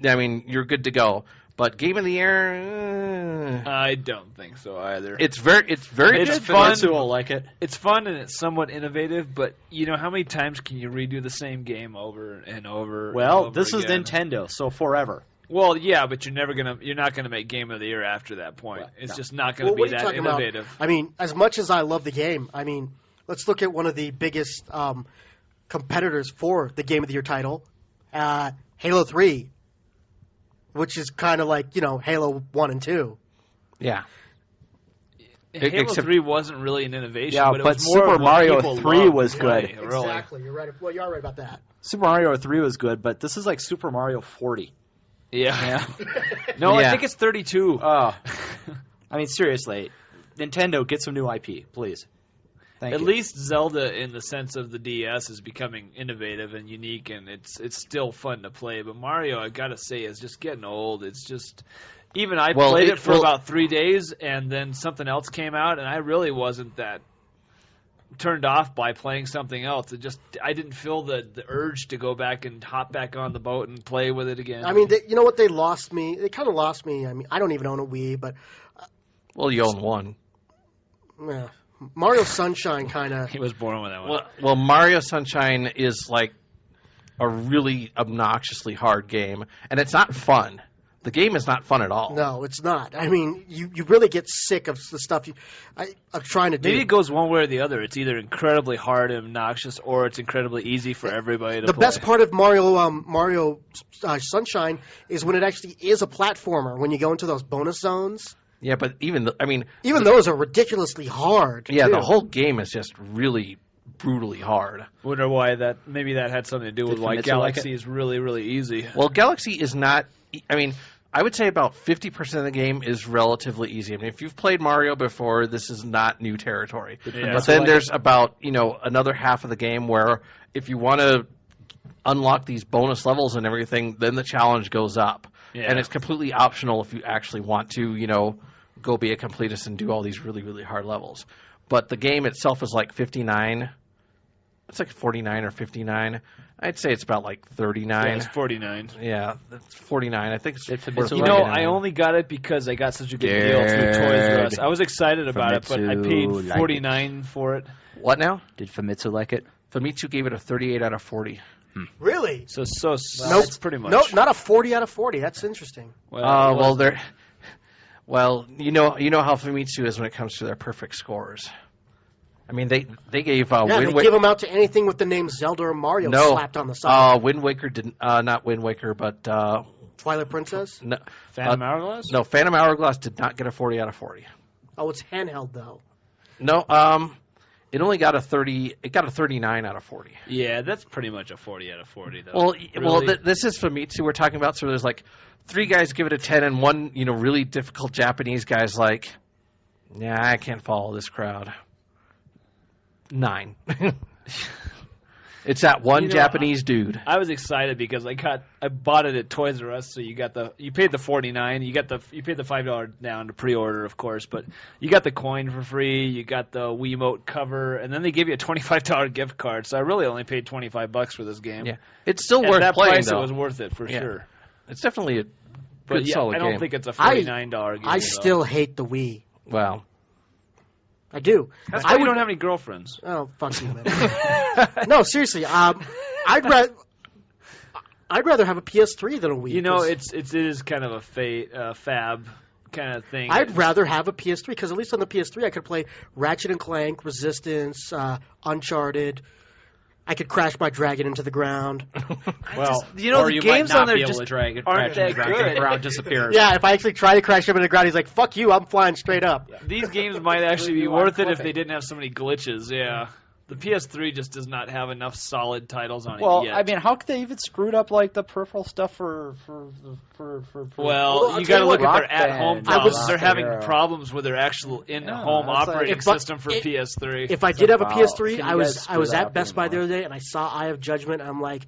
you're good to go. But Game of the Year, I don't think so either. it's very It's good. fun. Famitsu will like it. It's fun and it's somewhat innovative, but how many times can you redo the same game over and over? Well, and over this is again? Nintendo, so forever. Well, yeah, but you're not gonna make Game of the Year after that point. Well, It's no. just not gonna Well, be what are you that talking innovative. about? As much as I love the game, let's look at one of the biggest competitors for the Game of the Year title, Halo 3, which is kind of like, Halo 1 and 2. Yeah. Halo except- 3 wasn't really an innovation, Yeah, but it but was more Super of what Mario people 3 loved was to play, good. Really. Exactly. You're right. Well, you are right about that. Super Mario 3 was good, but this is like Super Mario 40. Yeah. No, Yeah. I think it's 32. Oh. Seriously. Nintendo, get some new IP, please. Thank At you. least Zelda, in the sense of the DS, is becoming innovative and unique, and it's still fun to play. But Mario, I gotta say, is just getting old. It's just even I played it for about 3 days, and then something else came out, and I really wasn't that turned off by playing something else. I didn't feel the urge to go back and hop back on the boat and play with it again. You know what? They lost me. They kind of lost me. I don't even own a Wii, but Well, you own one. Mario Sunshine kind of. He was born with that one. Well, Mario Sunshine is like a really obnoxiously hard game, and it's not fun. The game is not fun at all. No, it's not. You really get sick of the stuff I'm trying to do. Maybe it goes one way or the other. It's either incredibly hard and obnoxious, or it's incredibly easy for everybody to The play. best part of Mario Sunshine is when it actually is a platformer. When you go into those bonus zones, Yeah, but even those are ridiculously hard. yeah, too. the whole game is just really brutally hard. Wonder why maybe that had something to do with Did why Famitsu like Galaxy it? is really, really easy. Well, Galaxy is not. I would say about 50% of the game is relatively easy. If you've played Mario before, this is not new territory. Yeah. But then there's about another half of the game where if you want to unlock these bonus levels and everything, then the challenge goes up, Yeah. and it's completely optional if you actually want to go be a completist and do all these really, really hard levels. But the game itself is like 59. It's like 49 or 59. I'd say it's about like 39. Yeah, it's 49. Yeah, that's 49. I think it's Did Famitsu worth like You know, it? 49. I only got it because I got such a good deal through Toys R Us. I was excited about it, but I paid Famitsu like $49 for it. What now? Did Famitsu like it? Famitsu gave it a 38 out of 40. Really. So Nope. that's pretty much. Nope, not a 40 out of 40. That's interesting. Well, you know how Famitsu is when it comes to their perfect scores. They gave Yeah, Wind they Waker. give them out to anything with the name Zelda or Mario No, slapped on the side. Wind Waker didn't. Not Wind Waker, but Twilight Princess. no, Phantom Hourglass? no. Phantom Hourglass did not get a 40 out of 40. Oh, it's handheld though. No, it only got a 30. It got a 39 out of 40. Yeah, that's pretty much a 40 out of 40, though. Well, Really? this is Famitsu we're talking about. So there's like 3 guys give it a 10, and one really difficult Japanese guy's like, yeah, I can't follow this crowd. 9. It's that one Japanese dude. I was excited because I bought it at Toys R Us, so you paid the $49, you paid the $5 down to pre-order, of course, but you got the coin for free, you got the Wiimote cover, and then they give you a $25 gift card. So I really only paid $25 for this game. Yeah, it's still At worth that playing price, though. it was worth it for Yeah. sure. It's definitely a But good yeah, solid I don't game. think it's a $49 game. I though. still hate the Wii. Well, I do. That's why you don't have any girlfriends. Oh, fuck you, man. No, seriously. I'd rather have a PS3 than a Wii. You know, 'cause it is kind of a fab kind of thing. I'd rather have a PS3 because at least on the PS3 I could play Ratchet and Clank, Resistance, Uncharted. I could crash my dragon into the ground. Well, you know, or the you games might not on there be able just to drag it, aren't crash that and drag it, good. the ground disappears. Yeah, if I actually try to crash him into the ground, he's like, "Fuck you, I'm flying straight up." These games might actually be You worth it unclip if they it. didn't have so many glitches. Yeah, the PS3 just does not have enough solid titles on Well, it yet. I mean, how could they even screwed up like the peripheral stuff for well, Well, I'll you tell got to you look what, at their at-home Rock Band, problems. Rock They're having Band. problems with their actual in-home that's like- operating If I- system for PS3. If I did have a Wow. PS3, Can I you was guys I was screw that at up Best Buy the anymore? other day, and I saw Eye of Judgment, and I'm like,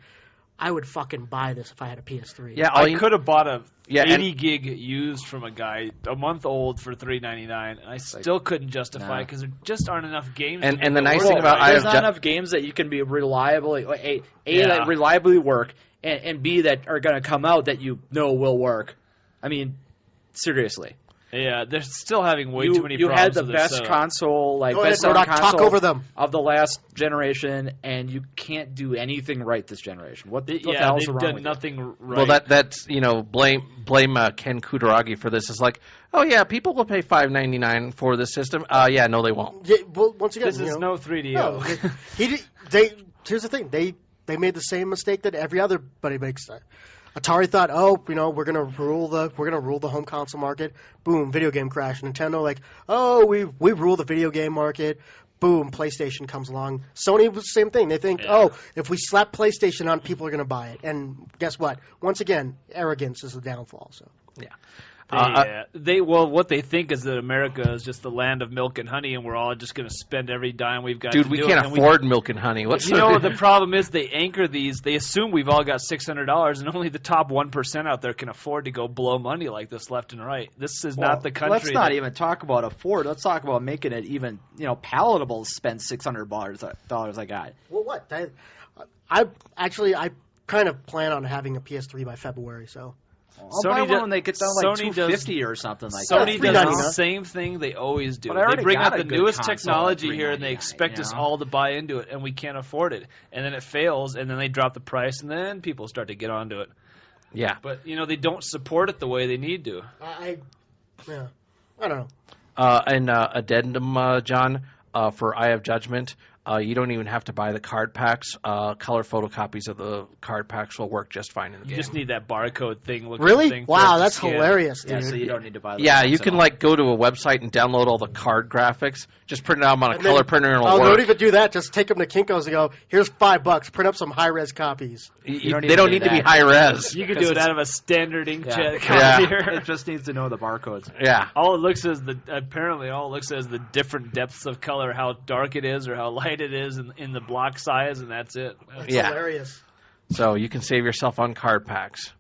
I would fucking buy this if I had a PS3. Yeah, all I you, could have bought a Yeah, and- 80 gig used from a guy a month old for $3.99, and I still couldn't justify it because there just aren't enough games. And- to and make the it nice worth thing it, about right? Eye There's of not Ju- enough games that you can be reliably Yeah. that reliably work, and B that are going to come out that you know will work. I mean, seriously. Yeah, they're still having way too many You problems had the with their best setup. console, like Go ahead, best selling Murdock, talk console over them. of the last generation, and you can't do anything right this generation. What the Yeah, hell's they've wrong done with nothing right. Well, that's blame Ken Kutaragi for this. It's like, oh yeah, people will pay $5.99 for this system. Yeah, no, they won't. Yeah, well, once again, this is no 3DO. No, here's the thing. They made the same mistake that everybody makes. Atari thought, we're gonna rule the home console market. Boom, video game crash. Nintendo like, we rule the video game market. Boom, PlayStation comes along. Sony was the same thing. They think, if we slap PlayStation on, people are gonna buy it. And guess what? Once again, arrogance is the downfall. So. Yeah. What they think is that America is just the land of milk and honey, and we're all just going to spend every dime we've got. Dude, to we do can't it, and afford milk and honey. What's You know, the problem is they anchor these. They assume we've all got $600, and only the top 1% out there can afford to go blow money like this left and right. This is not the country. Let's not even talk about afford. Let's talk about making it even palatable to spend $600 I got. Well, what? I kind of plan on having a PS3 by February. So. I'll buy one when they get down like Sony does- $250 or something like Sony that. does $3.99. the same thing they always do. But I They already bring got out a the good newest console technology at here, and they $3.99, expect us you know? all to buy into it, and we can't afford it. And then it fails, and then they drop the price, and then people start to get onto it. Yeah. But, they don't support it the way they need to. I don't know. And addendum, John, for Eye of Judgment, you don't even have to buy the card packs. Color photocopies of the card packs will work just fine in the You game. just need that barcode thing. Really? Thing for Wow, it to that's scan. hilarious, dude. Yeah, so you don't need to buy the Yeah, box you at can all. go to a website and download all the card graphics. Just print it out on a And color then- printer and Oh, it'll don't work. even do that. Just take them to Kinko's and go, here's $5. Print up some high-res copies. They don't don't even need do to be that. high res. You can do it out of a standard inkjet Yeah. copier. It just needs to know the barcodes. Yeah. All it looks is the different depths of color, how dark it is or how light it is in the block size, and that's it. That's Yeah. hilarious. So you can save yourself on card packs.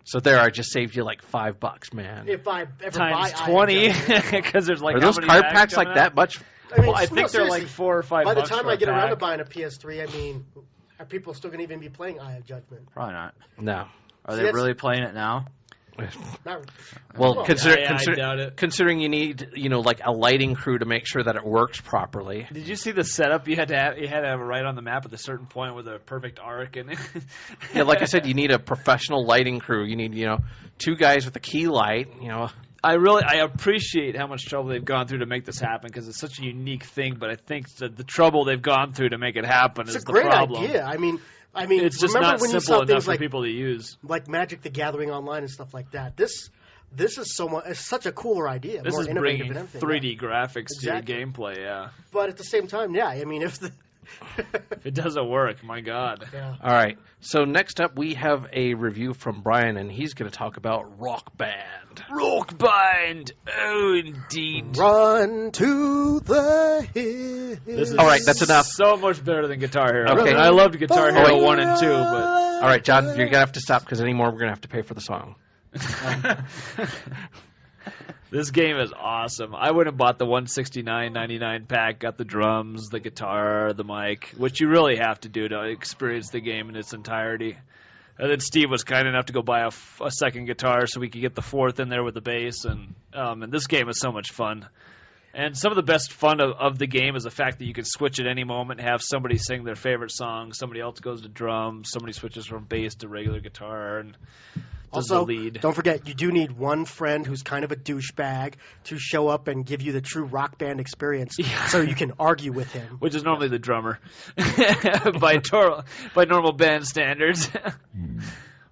So there, I just saved you like $5, man. If I ever Times buy 20, iJudgment. because there's like Are how those many card packs packs like coming that out? much? I mean, Well, I think they're like seriously, $4 or $5. by the time for I a get around to pack. buying a PS3, I mean, are people still going to even be playing Eye of Judgment? Probably not. No. Are See, they that's- really playing it now? Not, Well, Well, I doubt it. considering you need, like a lighting crew to make sure that it works properly. Did you see the setup? You had to have it right on the map at a certain point with a perfect arc and. Yeah, like I said, you need a professional lighting crew. You need, 2 guys with a key light. I appreciate how much trouble they've gone through to make this happen because it's such a unique thing. But I think that the trouble they've gone through to make it happen it's is a the great problem. idea. I mean, It's just remember not when you simple saw enough things for like people to use. Magic the Gathering Online and stuff like that. This is it's such a cooler idea. This more is innovative bringing than everything. 3D graphics Exactly. to your gameplay. Yeah, But at the same time, yeah. I mean, if the if it doesn't work, my God. yeah. All right. So next up, we have a review from Brian, and he's going to talk about Rock Band. Rock Band. Oh, indeed. Run to the hills. This is All right, that's enough. So much better than Guitar Hero. Okay. And I loved Guitar Hero wait. 1 and 2, but All right, John, you're going to have to stop because anymore we're going to have to pay for the song. this game is awesome. I would have bought the $169.99 pack, got the drums, the guitar, the mic, which you really have to do to experience the game in its entirety. And then Steve was kind enough to go buy a second guitar so we could get the fourth in there with the bass. And this game is so much fun. And some of the best fun of the game is the fact that you can switch at any moment, have somebody sing their favorite song, somebody else goes to drums, somebody switches from bass to regular guitar. And as the Also, lead. don't forget, you do need one friend who's kind of a douchebag to show up and give you the true Rock Band experience, so you can argue with him. Which is normally the drummer, by normal band standards.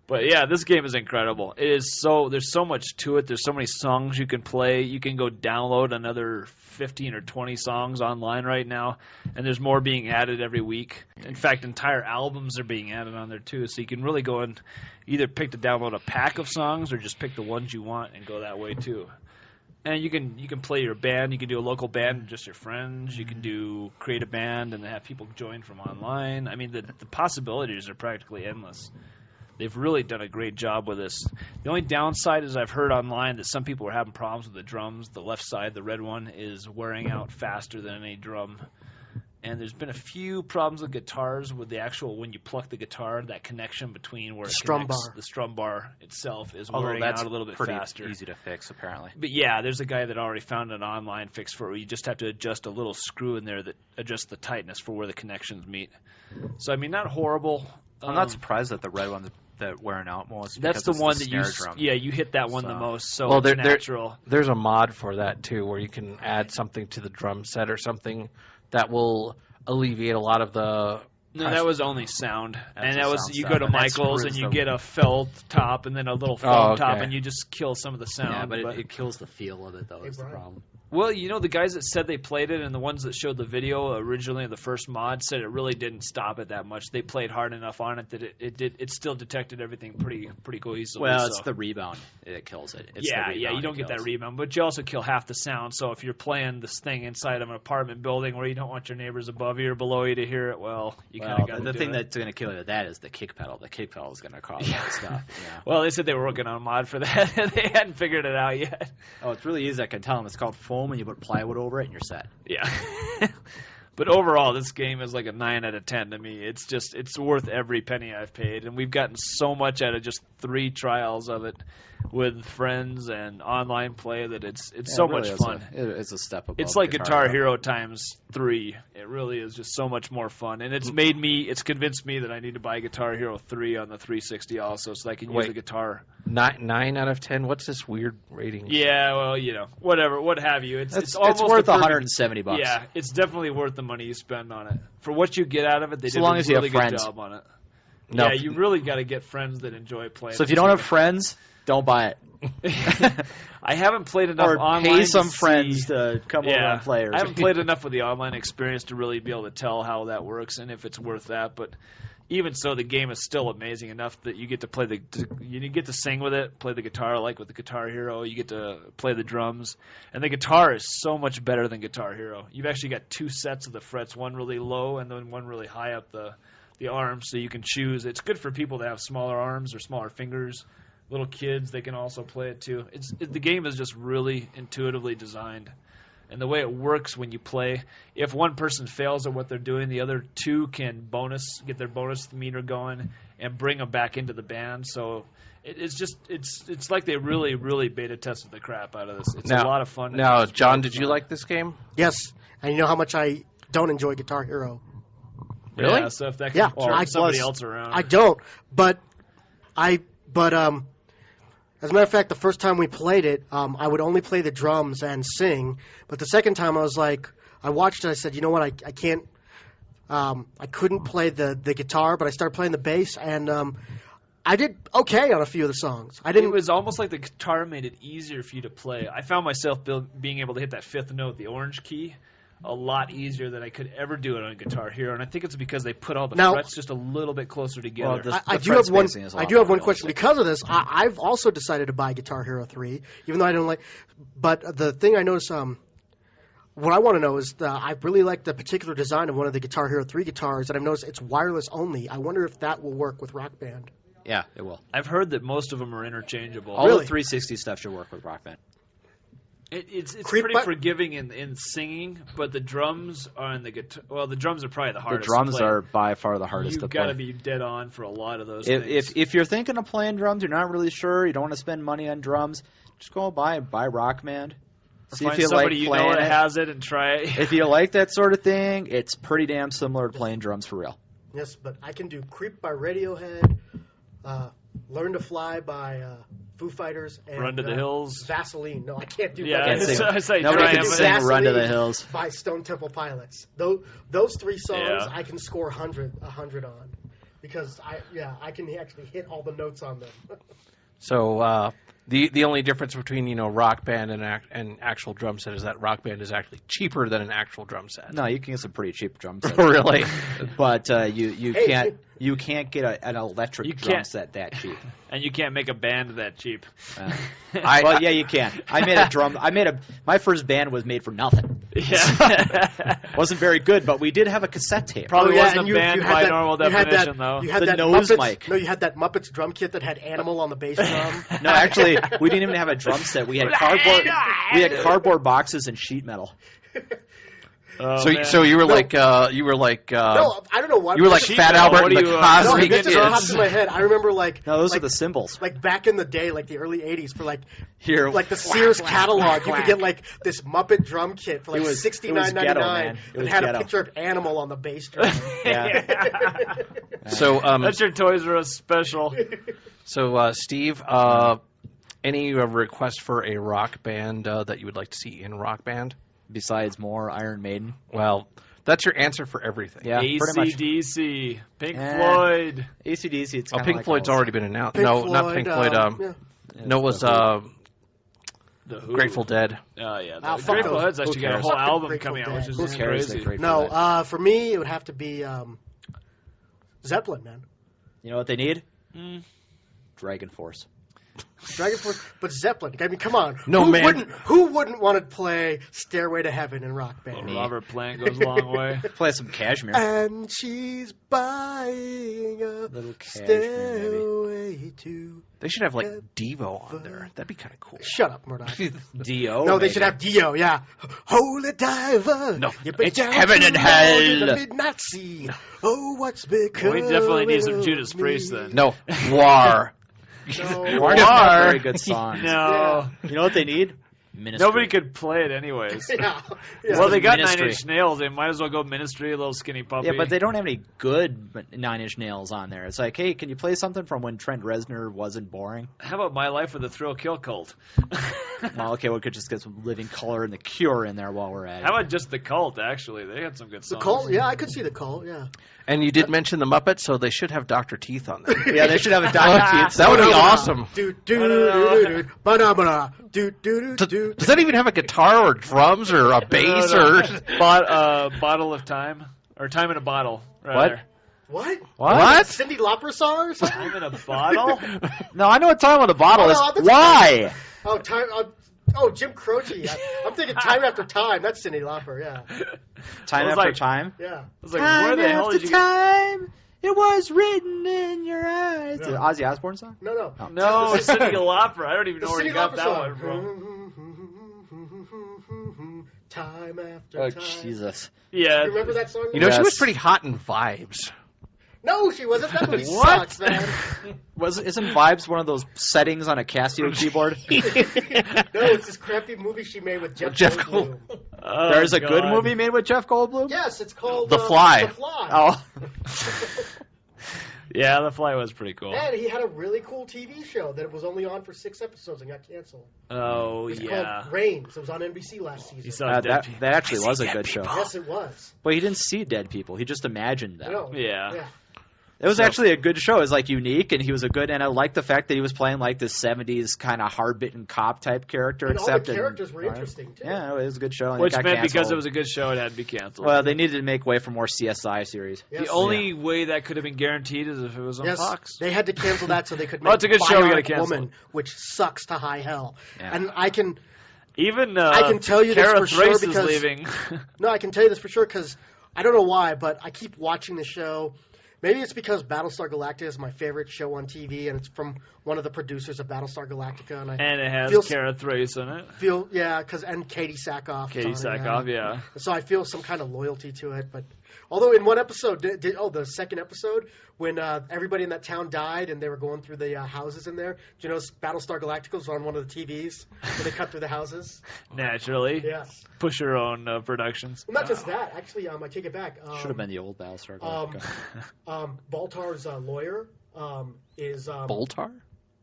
But yeah, this game is incredible. It is there's so much to it. There's so many songs you can play. You can go download another 15 or 20 songs online right now, and there's more being added every week. In fact, entire albums are being added on there too, so you can really go and either pick to download a pack of songs or just pick the ones you want and go that way too. And you can play your band. You can do a local band with just your friends. You can create a band and have people join from online. I mean, the possibilities are practically endless. They've really done a great job with this. The only downside is I've heard online that some people are having problems with the drums. The left side, the red one, is wearing out faster than any drum. And there's been a few problems with guitars with the actual, when you pluck the guitar, that connection between where the strum bar itself is wearing out a little bit faster. Pretty easy to fix, apparently. But yeah, there's a guy that already found an online fix for it where you just have to adjust a little screw in there that adjusts the tightness for where the connections meet. So, I mean, not horrible. I'm not surprised that the red one's that wearing out most. That's the one that you hit that one the most. So it's natural. There's a mod for that too, where you can add something to the drum set or something that will alleviate a lot of the. No, that was only sound, and that was you go to Michael's and you get a felt top and then a little foam top, and you just kill some of the sound. Yeah, but it kills the feel of it, though. Is the problem. Well, you know, the guys that said they played it and the ones that showed the video originally, the first mod, said it really didn't stop it that much. They played hard enough on it that it still detected everything pretty cohesively. Well, it's the rebound that kills it. It's you don't get that rebound, but you also kill half the sound. So if you're playing this thing inside of an apartment building where you don't want your neighbors above you or below you to hear it, you kind of got to do it. The thing that's going to kill you with that is the kick pedal. The kick pedal is going to cause all that stuff. Yeah. Well, they said they were working on a mod for that. They hadn't figured it out yet. Oh, it's really easy. I can tell them. It's called foam, and you put plywood over it, and you're set. Yeah. But overall, this game is like a 9 out of 10 to me. It's worth every penny I've paid, and we've gotten so much out of just 3 trials of it with friends and online play that it's so much fun. It's a step above. It's like Guitar Hero times 3. It really is just so much more fun, and it's convinced me that I need to buy Guitar Hero 3 on the 360 also, so I can use the guitar. 9 out of 10. What's this weird rating? Yeah, well, whatever, what have you. It's almost worth $170. Yeah, it's definitely worth the money you spend on it for what you get out of it. They did a really good job on it. No. Yeah, you really got to get friends that enjoy playing. So if you don't have friends, don't buy it. I haven't played enough or online. Pay some friends to come over and play. I haven't played enough with the online experience to really be able to tell how that works and if it's worth that. But even so, the game is still amazing enough that you get to play you get to sing with it, play the guitar like with the Guitar Hero. You get to play the drums, and the guitar is so much better than Guitar Hero. You've actually got 2 sets of the frets, one really low and then one really high up the arms, so you can choose. It's good for people that have smaller arms or smaller fingers. Little kids, they can also play it too. The game is just really intuitively designed. And the way it works when you play, if one person fails at what they're doing, the other 2 can get their bonus meter going and bring them back into the band. So it's like they really, really beta tested the crap out of this. It's a lot of fun. Now, John, did you like this game? Yes, and you know how much I don't enjoy Guitar Hero. Really? Yeah, so if that can somebody else around. I don't, but as a matter of fact, the first time we played it, I would only play the drums and sing. But the second time, I was like, I watched it. I said, you know what? I can't. I couldn't play the guitar, but I started playing the bass, and I did okay on a few of the songs. It was almost like the guitar made it easier for you to play. I found myself being able to hit that 5th note, the orange key, a lot easier than I could ever do it on Guitar Hero, and I think it's because they put all the frets just a little bit closer together. Well, I do have one question because of this. I've also decided to buy Guitar Hero 3, even though I don't like. But the thing I noticed, what I want to know is I really like the particular design of one of the Guitar Hero 3 guitars, and I've noticed it's wireless only. I wonder if that will work with Rock Band. Yeah, it will. I've heard that most of them are interchangeable. All the 360 stuff should work with Rock Band. It's pretty forgiving in singing, but the drums are in the guitar. Well, the drums are probably the hardest. The drums to play. are by far the hardest to play. You've got to be dead on for a lot of those things. If you're thinking of playing drums, you're not really sure, you don't want to spend money on drums, just go buy Rock Band. See if you somebody like that has it and try it. If you like that sort of thing, it's pretty damn similar to playing drums for real. Yes, but I can do Creep by Radiohead, Learn to Fly by Foo Fighters and Run to the Hills. Vaseline. No, I can't do Yeah, Run to the sing. I say Nobody try can him. sing Run to the Vaseline Hills. by Stone Temple Pilots. Those 3 songs Yeah. I can score 100 on because I can actually hit all the notes on them. So the only difference between Rock Band and actual drum set is that Rock Band is actually cheaper than an actual drum set. No, you can get some pretty cheap drum sets. Really? But you Hey. can't get an electric You drum can't. set that cheap. And you can't make a band that cheap. Well, yeah, you can. My first band was made for nothing. Yeah. Wasn't very good, but we did have a cassette tape. Probably wasn't and a band had by that- normal you had definition, that, though. You had The that nose Muppets, mic. No, you had that Muppets drum kit that had Animal on the bass drum. No, actually, we didn't even have a drum set. We had cardboard. We had cardboard boxes and sheet metal. Oh, So man. so you were No. like No, I don't know why. you were like Sheet Fat metal, Albert what and do the you, Cosby No, Speaking this just kids. popped in my head. I remember No, those are the symbols. like back in the day, like the early '80s, for like Here, like the Sears catalog, you could get like this Muppet drum kit for like It was $69.99 ghetto, man. It that was had ghetto. a picture of Animal on the bass drum. Yeah. So That's your Toys R Us special. Steve, any request for a rock band that you would like to see in Rock Band? Besides more Iron Maiden. Well, that's your answer for everything. Yeah, pretty much. AC/DC, Pink Eh. Floyd. AC/DC. It's Oh, kinda Pink like Floyd's all- already been announced. Pink No, Floyd, not Pink Floyd. yeah. No, it was The Who. Grateful Dead. Oh, yeah. Ah, The fuck Grateful those. Head's actually Who got a cares? whole Fuck the album Grateful coming out, Dead. which is Who cares? crazy. The Grateful No, Dead? for me it would have to be Zeppelin, man. You know what they need? Dragon Force. Dragon Force, but Zeppelin. I mean, come on. No, man. Who wouldn't want to play Stairway to Heaven in Rock Band? Robert Plant goes a long way. Play some Cashmere. And she's buying a Little Cashmere, stairway to. They should have like Devo on there. That'd be kind of cool. Shut up, Murdock. Dio. No, they maybe. should have Dio. Yeah, Holy Diver. No, You've been it's down heaven too and long hell. in the midnight sea. Oh, what's become? We definitely need some Judas of Priest me? then. No, War. No. War doesn't have very good songs. No. You know what they need? Ministry. Nobody could play it anyways. Yeah. Yeah. Well, they got Ministry. 9 Inch Nails. They might as well go Ministry, a little skinny puppy. Yeah, but they don't have any good 9 Inch Nails on there. It's like, hey, can you play something from when Trent Reznor wasn't boring? How about My Life with the Thrill Kill Cult? Well, okay, we could just get some Living Color and The Cure in there while we're at it. How about just the Cult? Actually, they had some good The songs. Cult? Yeah, I could see the Cult. Yeah. And you did mention the Muppets, so they should have Dr. Teeth on there. Yeah, they should have a Dr. Teeth. That would be awesome. Do do do do do ba-da-ba-da. Do do do do. Does that even have a guitar or drums or a bass No. or Bottle of Time? Or Time in a Bottle, What? rather. What? what? Cyndi Lauper song or something? Time in a Bottle? No, I know what Time on the Bottle Oh, is. no, that's Why? Oh, time. Oh, Jim Croce. I'm thinking Time After Time. That's Cyndi Lauper. Yeah. Time I was after like- time? Yeah. I was like, where the hell did you get... time, it was written in your eyes. No. The Ozzy Osbourne song? No. No, it's Cyndi Lauper. I don't even The know where you Cyndi got Lauper that song. one from. Time after Oh, time. Jesus. Yeah. You remember that song? You know, she Yes. was pretty hot in Vibes. No, she wasn't. That movie What? sucks, man. Isn't Vibes one of those settings on a Casio keyboard? No, it's this crappy movie she made with Jeff Goldblum. Oh, There's a good God. movie made with Jeff Goldblum? Yes, it's called The Fly. The Fly. Oh. Yeah, The Fly was pretty cool. And he had a really cool TV show that was only on for 6 episodes and got canceled. Oh, It's yeah. called Reigns. It was on NBC last He season. saw dead that people. actually was a good show. Yes, it was. But he didn't see dead people. He just imagined them. No. Yeah. It was actually a good show. It was like unique, and he was a good. And I liked the fact that he was playing like this '70s kind of hard-bitten cop type character. And all the except in- characters were interesting, too. Yeah, it was a good show. And Which it got meant because canceled. it was a good show, it had to be canceled. Well, they needed to make way for more CSI series. Yes. the only way that could have been guaranteed is if it was on Yes, Fox. they had to cancel that so they could make Well, it's a good show, we gotta Bionic cancel Woman, it. which sucks to high hell. Yeah. And I can Even I can tell you this Kara for sure Thrace because- is leaving. No, I can tell you this for sure because I don't know why, but I keep watching the show. Maybe it's because Battlestar Galactica is my favorite show on TV, and it's from one of the producers of Battlestar Galactica, and I And it has feel- Kara Thrace in it. feel and Katie Sackhoff. Katie is on it, Sackhoff, yeah. So I feel some kind of loyalty to it, but although in one episode, the second episode, when everybody in that town died and they were going through the houses in there, do you know Battlestar Galactica was on one of the TVs when they cut through the houses? Naturally. Yes. Push her own productions. Well, not just that. Actually, I take it back. Should have been the old Battlestar Um, Galactica. Baltar's lawyer is Boltar?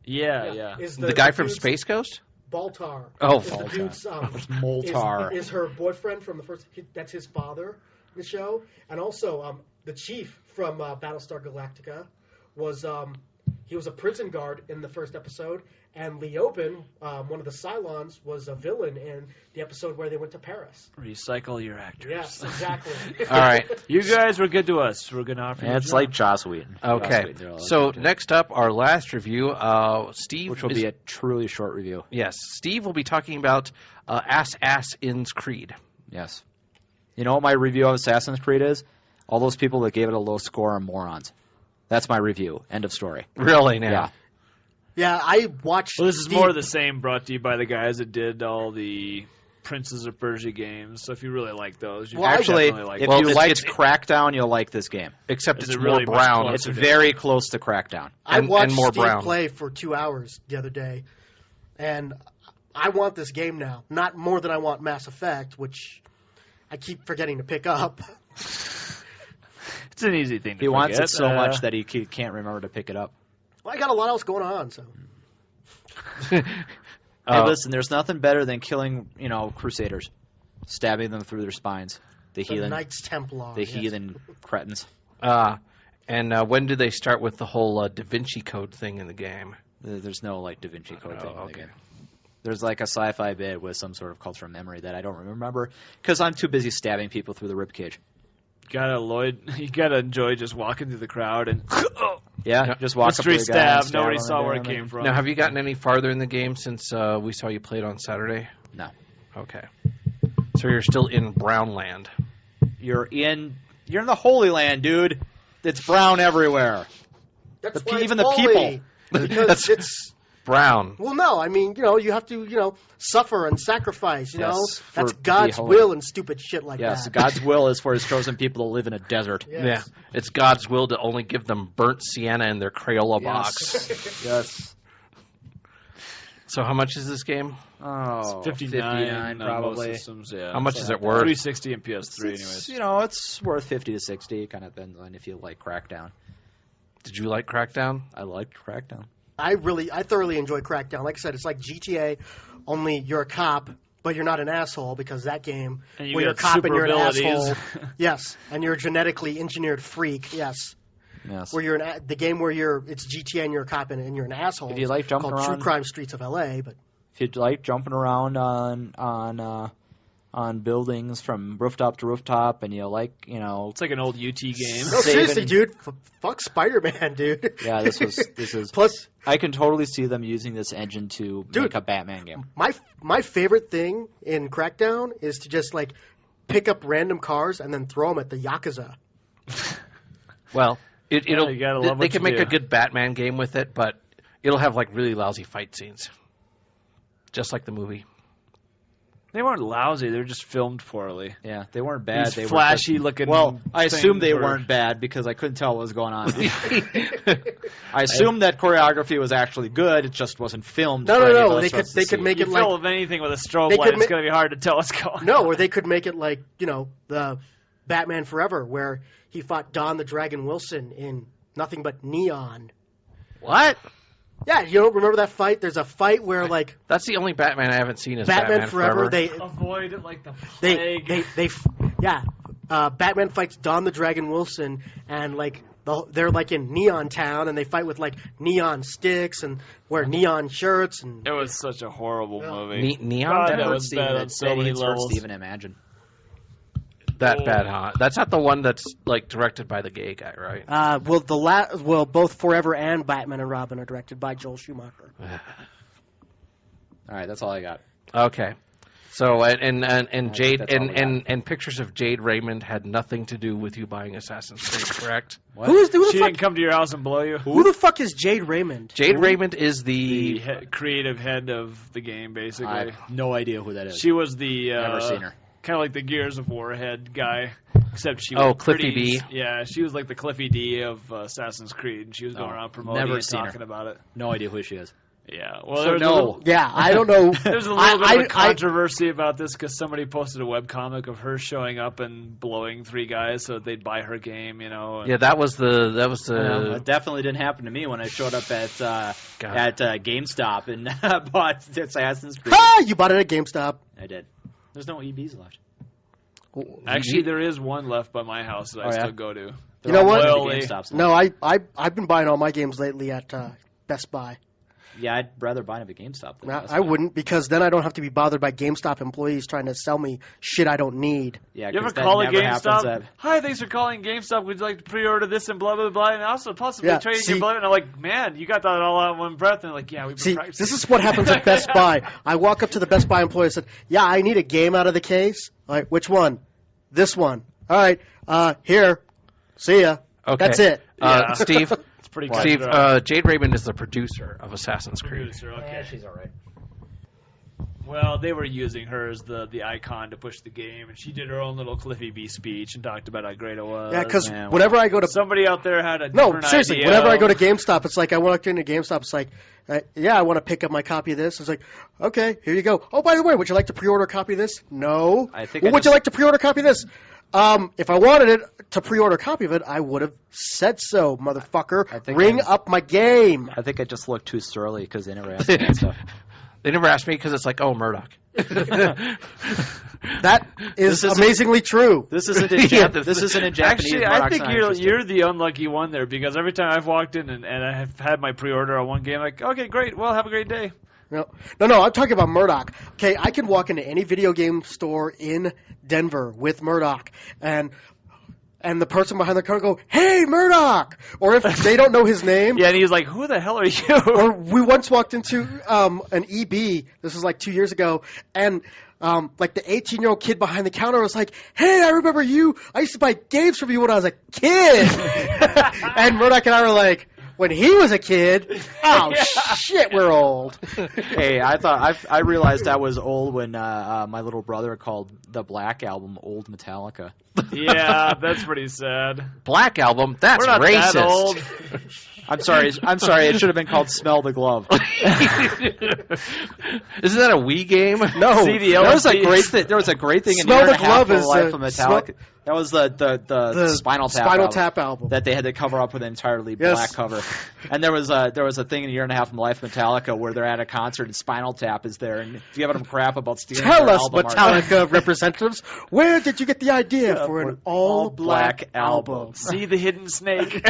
Yeah. is The guy from dude's- Space Ghost? Baltar. Oh, is the Baltar. dude's, Moltar. is her boyfriend from the first. That's his father in the show, and also the chief from Battlestar Galactica was he was a prison guard in the first episode, and Leoben, one of the Cylons, was a villain in the episode where they went to Paris. Recycle your actors. Yes, exactly. All right. You guys were good to us. We're going to offer you a And it's job. like Joss Whedon. Joss Okay. Whedon, they're all So like that. next up, our last review. Steve, Which will be a truly short review. yes. Steve will be talking about Assassin's Creed. Yes. You know what my review of Assassin's Creed is? All those people that gave it a low score are morons. That's my review. End of story. Really now? Yeah. Yeah, I watched. Well, this is Steve- more of the same, brought to you by the guys that did all the Princes of Persia games. So if you really like those, you Well, Actually, definitely like if Well, you it's- liked it's- Crackdown, you'll like this game. Except Is it's it really more much brown. closer? It's very close to Crackdown. I and watched more Steve brown. play for 2 hours the other day, and I want this game now. Not more than I want Mass Effect, which I keep forgetting to pick up. It's an easy thing to He wants forget. it so much that he can't remember to pick it up. Well, I got a lot else going on, so. Hey, listen, there's nothing better than killing, Crusaders, stabbing them through their spines. The The heathen, Knights Templar. the yes. heathen cretins. And when do they start with the whole Da Vinci Code thing in the game? There's no Da Vinci Code thing. in the okay. game. There's a sci-fi bit with some sort of cultural memory that I don't remember because I'm too busy stabbing people through the ribcage. You gotta enjoy just walking through the crowd and Yeah, just walk mystery up to a guy and stab. Nobody him saw where it down. came from. Now, have you gotten any farther in the game since we saw you played on Saturday? No. Okay. So you're still in Brownland. You're in the Holy Land, dude. It's brown everywhere. That's the- why even it's the people. holy, because it's. Brown. Well, no, I mean, you have to, suffer and sacrifice, Yes, for That's to be God's holy. will and stupid shit like Yes, that. God's will is for his chosen people to live in a desert. Yes. Yeah. It's God's will to only give them burnt sienna in their Crayola box. Yes. So how much is this game? Oh, 59 on probably. most systems, yeah. How much is it Like worth? 360 and PS3, It's, anyways. it's worth 50 to 60. It kind of depends on if you like Crackdown. Did you like Crackdown? I liked Crackdown. I thoroughly enjoy Crackdown. Like I said, it's like GTA, only you're a cop, but you're not an asshole because that game, And you where you're a got cop and super you're an abilities. asshole. Yes, and you're a genetically engineered freak. Yes, Yes. where you're the game where it's GTA and you're a cop and you're an asshole. If you like jumping called around- True Crime Streets of LA, but If you like jumping around on buildings from rooftop to rooftop, and you like, It's like an old UT game. no, Saving- seriously, dude, fuck Spider-Man, dude. yeah, this is. Plus, I can totally see them using this engine to Dude. make a Batman game. my favorite thing in Crackdown is to just pick up random cars and then throw them at the Yakuza. Well, it'll you gotta love they what can you make do. a good Batman game with it, but it'll have really lousy fight scenes. Just like the movie. They weren't lousy. They were just filmed poorly. Yeah, they weren't bad. These They flashy were looking. Well, I assume they things were- weren't bad because I couldn't tell what was going on. I assume that choreography was actually good. It just wasn't filmed. No, for no, any of no. us They for us could to they could see. make You it film anything with a strobe They light, could it's ma- going to be hard to tell what's going on. no, or they could make it the Batman Forever, where he fought Don the Dragon Wilson in nothing but neon. What? Yeah, you don't remember that fight? There's a fight where That's the only Batman I haven't seen is Batman Forever. They Avoid it like the they plague. they yeah. Batman fights Don the Dragon Wilson, and they're in Neon Town, and they fight with neon sticks and wear neon shirts and. It was such a horrible movie. Neon? God, That that hurts was bad on so That many hurts levels. to even imagine. That bad, huh? That's not the one that's directed by the gay guy, right? Both Forever and Batman and Robin are directed by Joel Schumacher. All right, that's all I got. Okay. So and Jade that's all we and pictures of Jade Raymond had nothing to do with you buying Assassin's Creed, correct? What? Who the She fuck? didn't come to your house and blow you. Who the fuck is Jade Raymond? Jade Raymond is The the creative head of the game, basically. I have no idea who that is. She was the Never seen her. kind of like the Gears of War head guy, except she Oh, was Cliffy pretty, D. Yeah, she was like the Cliffy D of Assassin's Creed, and she was going Oh, around promoting never and seen her. talking about it. No idea who she is. Yeah. Well, So there was a no. little, Yeah, I don't know. there's a little bit of a I- controversy about this because somebody posted a webcomic of her showing up and blowing 3 guys so that they'd buy her game, you know. And Yeah, that was the It definitely didn't happen to me when I showed up at GameStop and bought Assassin's Creed. You bought it at GameStop. I did. There's no EBs left. Actually, there is one left by my house that I Oh, yeah? still go to. You know what? Loyally. GameStops now. No, I've been buying all my games lately at Best Buy. Yeah, I'd rather buy them at GameStop. Than No, Best I Buy. wouldn't, because then I don't have to be bothered by GameStop employees trying to sell me shit I don't need. Yeah, You ever 'cause that call a never happens GameStop? Hi, thanks for calling GameStop. Would you like to pre-order this and blah, blah, blah, and also possibly Yeah, trade see- your blood? And I'm like, man, you got that all out in one breath. And they're like, yeah, we've been See, practicing. this is what happens at Best Buy. I walk up to the Best Buy employee and said, yeah, I need a game out of the case. All right, which one? This one. All right, here. See ya. Okay. That's it. Yeah. Steve. It's pretty cut Steve, and dry. Jade Raymond is the producer of Assassin's Creed. Producer, okay. she's all right. Well, they were using her as the icon to push the game, and she did her own little Cliffy B speech and talked about how great it was. Yeah, because man, whenever I go to Somebody out there had a no, different seriously, idea. whenever I go to GameStop, it's like I walk into GameStop. It's like, yeah, I want to pick up my copy of this. It's like, okay, here you go. Oh, by the way, would you like to pre-order a copy of this? No. I think Well, I would you just- like to pre-order a copy of this? If I wanted it to pre-order a copy of it, I would have said so, motherfucker. I think Ring I- up my game. I think I just looked too surly because they never asked me that stuff. They never asked me because it's like, oh, Murdock. That is This isn't- amazingly true. This isn't in Yeah, this isn't in Japanese. Actually, I Murdoch's think not you're interested. the unlucky one there because every time I've walked in and I have had my pre-order on one game, like, okay, great, well, have a great day. No, I'm talking about Murdock. Okay, I can walk into any video game store in Denver with Murdock, and the person behind the counter go, "Hey, Murdock!" Or if they don't know his name, Yeah, and he's like, who the hell are you? Or we once walked into an EB. This was like 2 years ago, and like the 18-year-old kid behind the counter was like, "Hey, I remember you. I used to buy games from you when I was a kid." And Murdock and I were like, "When he was a kid, oh shit, we're old." Hey, I realized I was old when my little brother called the Black Album Old Metallica. Yeah, that's pretty sad. Black Album? That's We're not racist. that old. I'm sorry. It should have been called Smell the Glove. Isn't that a Wii game? No, See the There was a LSD. great thing. There was a great thing in Smell Year the and a Half Glove of is, Life of Smell- Metallica. That was the Spinal Tap Spinal album Tap album. that they had to cover up with an entirely Yes. black cover. And there was a thing in Year and a Half of Life of Metallica where they're at a concert and Spinal Tap is there and giving them crap about stealing Tell their us, album art. Metallica representatives, where did you get the idea for an all-black all-black album? album? See the hidden snake.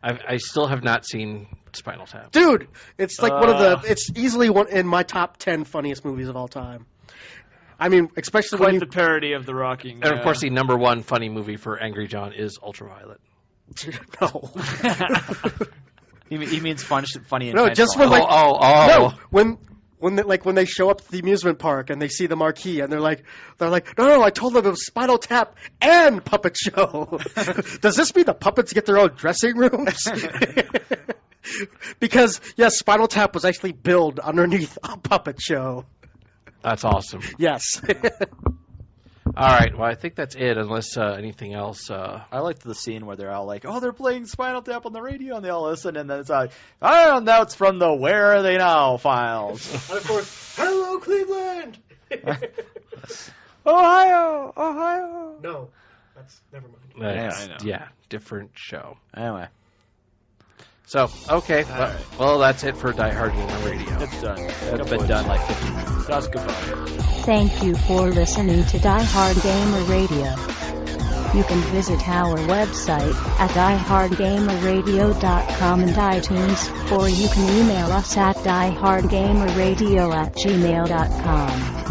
I still have not seen Spinal Tap. Dude, it's like one of the. It's easily one in my top 10 funniest movies of all time. I mean, especially when Quite you. the parody of the rocking. And of course, the number one funny movie for Angry John is Ultraviolet. No. He means funny and No, just when like Oh. no when they show up at the amusement park and they see the marquee and they're like no, I told them it was Spinal Tap and Puppet Show. Does this mean the puppets get their own dressing rooms? Because yes, Spinal Tap was actually billed underneath a Puppet Show. That's awesome. Yes. All right. Well, I think that's it, unless anything else. I liked the scene where they're all like, "Oh, they're playing Spinal Tap on the radio," and they all listen, and then it's like, "Oh, and that's from the Where Are They Now files." And of course, hello Cleveland. Ohio. No, that's never mind. That's, I know. yeah, different show. Anyway, So, okay. Well, that's it for Die Hard Gamer Radio. It's done. it's been done like 50 minutes. That's goodbye. Thank you for listening to Die Hard Gamer Radio. You can visit our website at diehardgamerradio.com and iTunes, or you can email us at diehardgamerradio@gmail.com.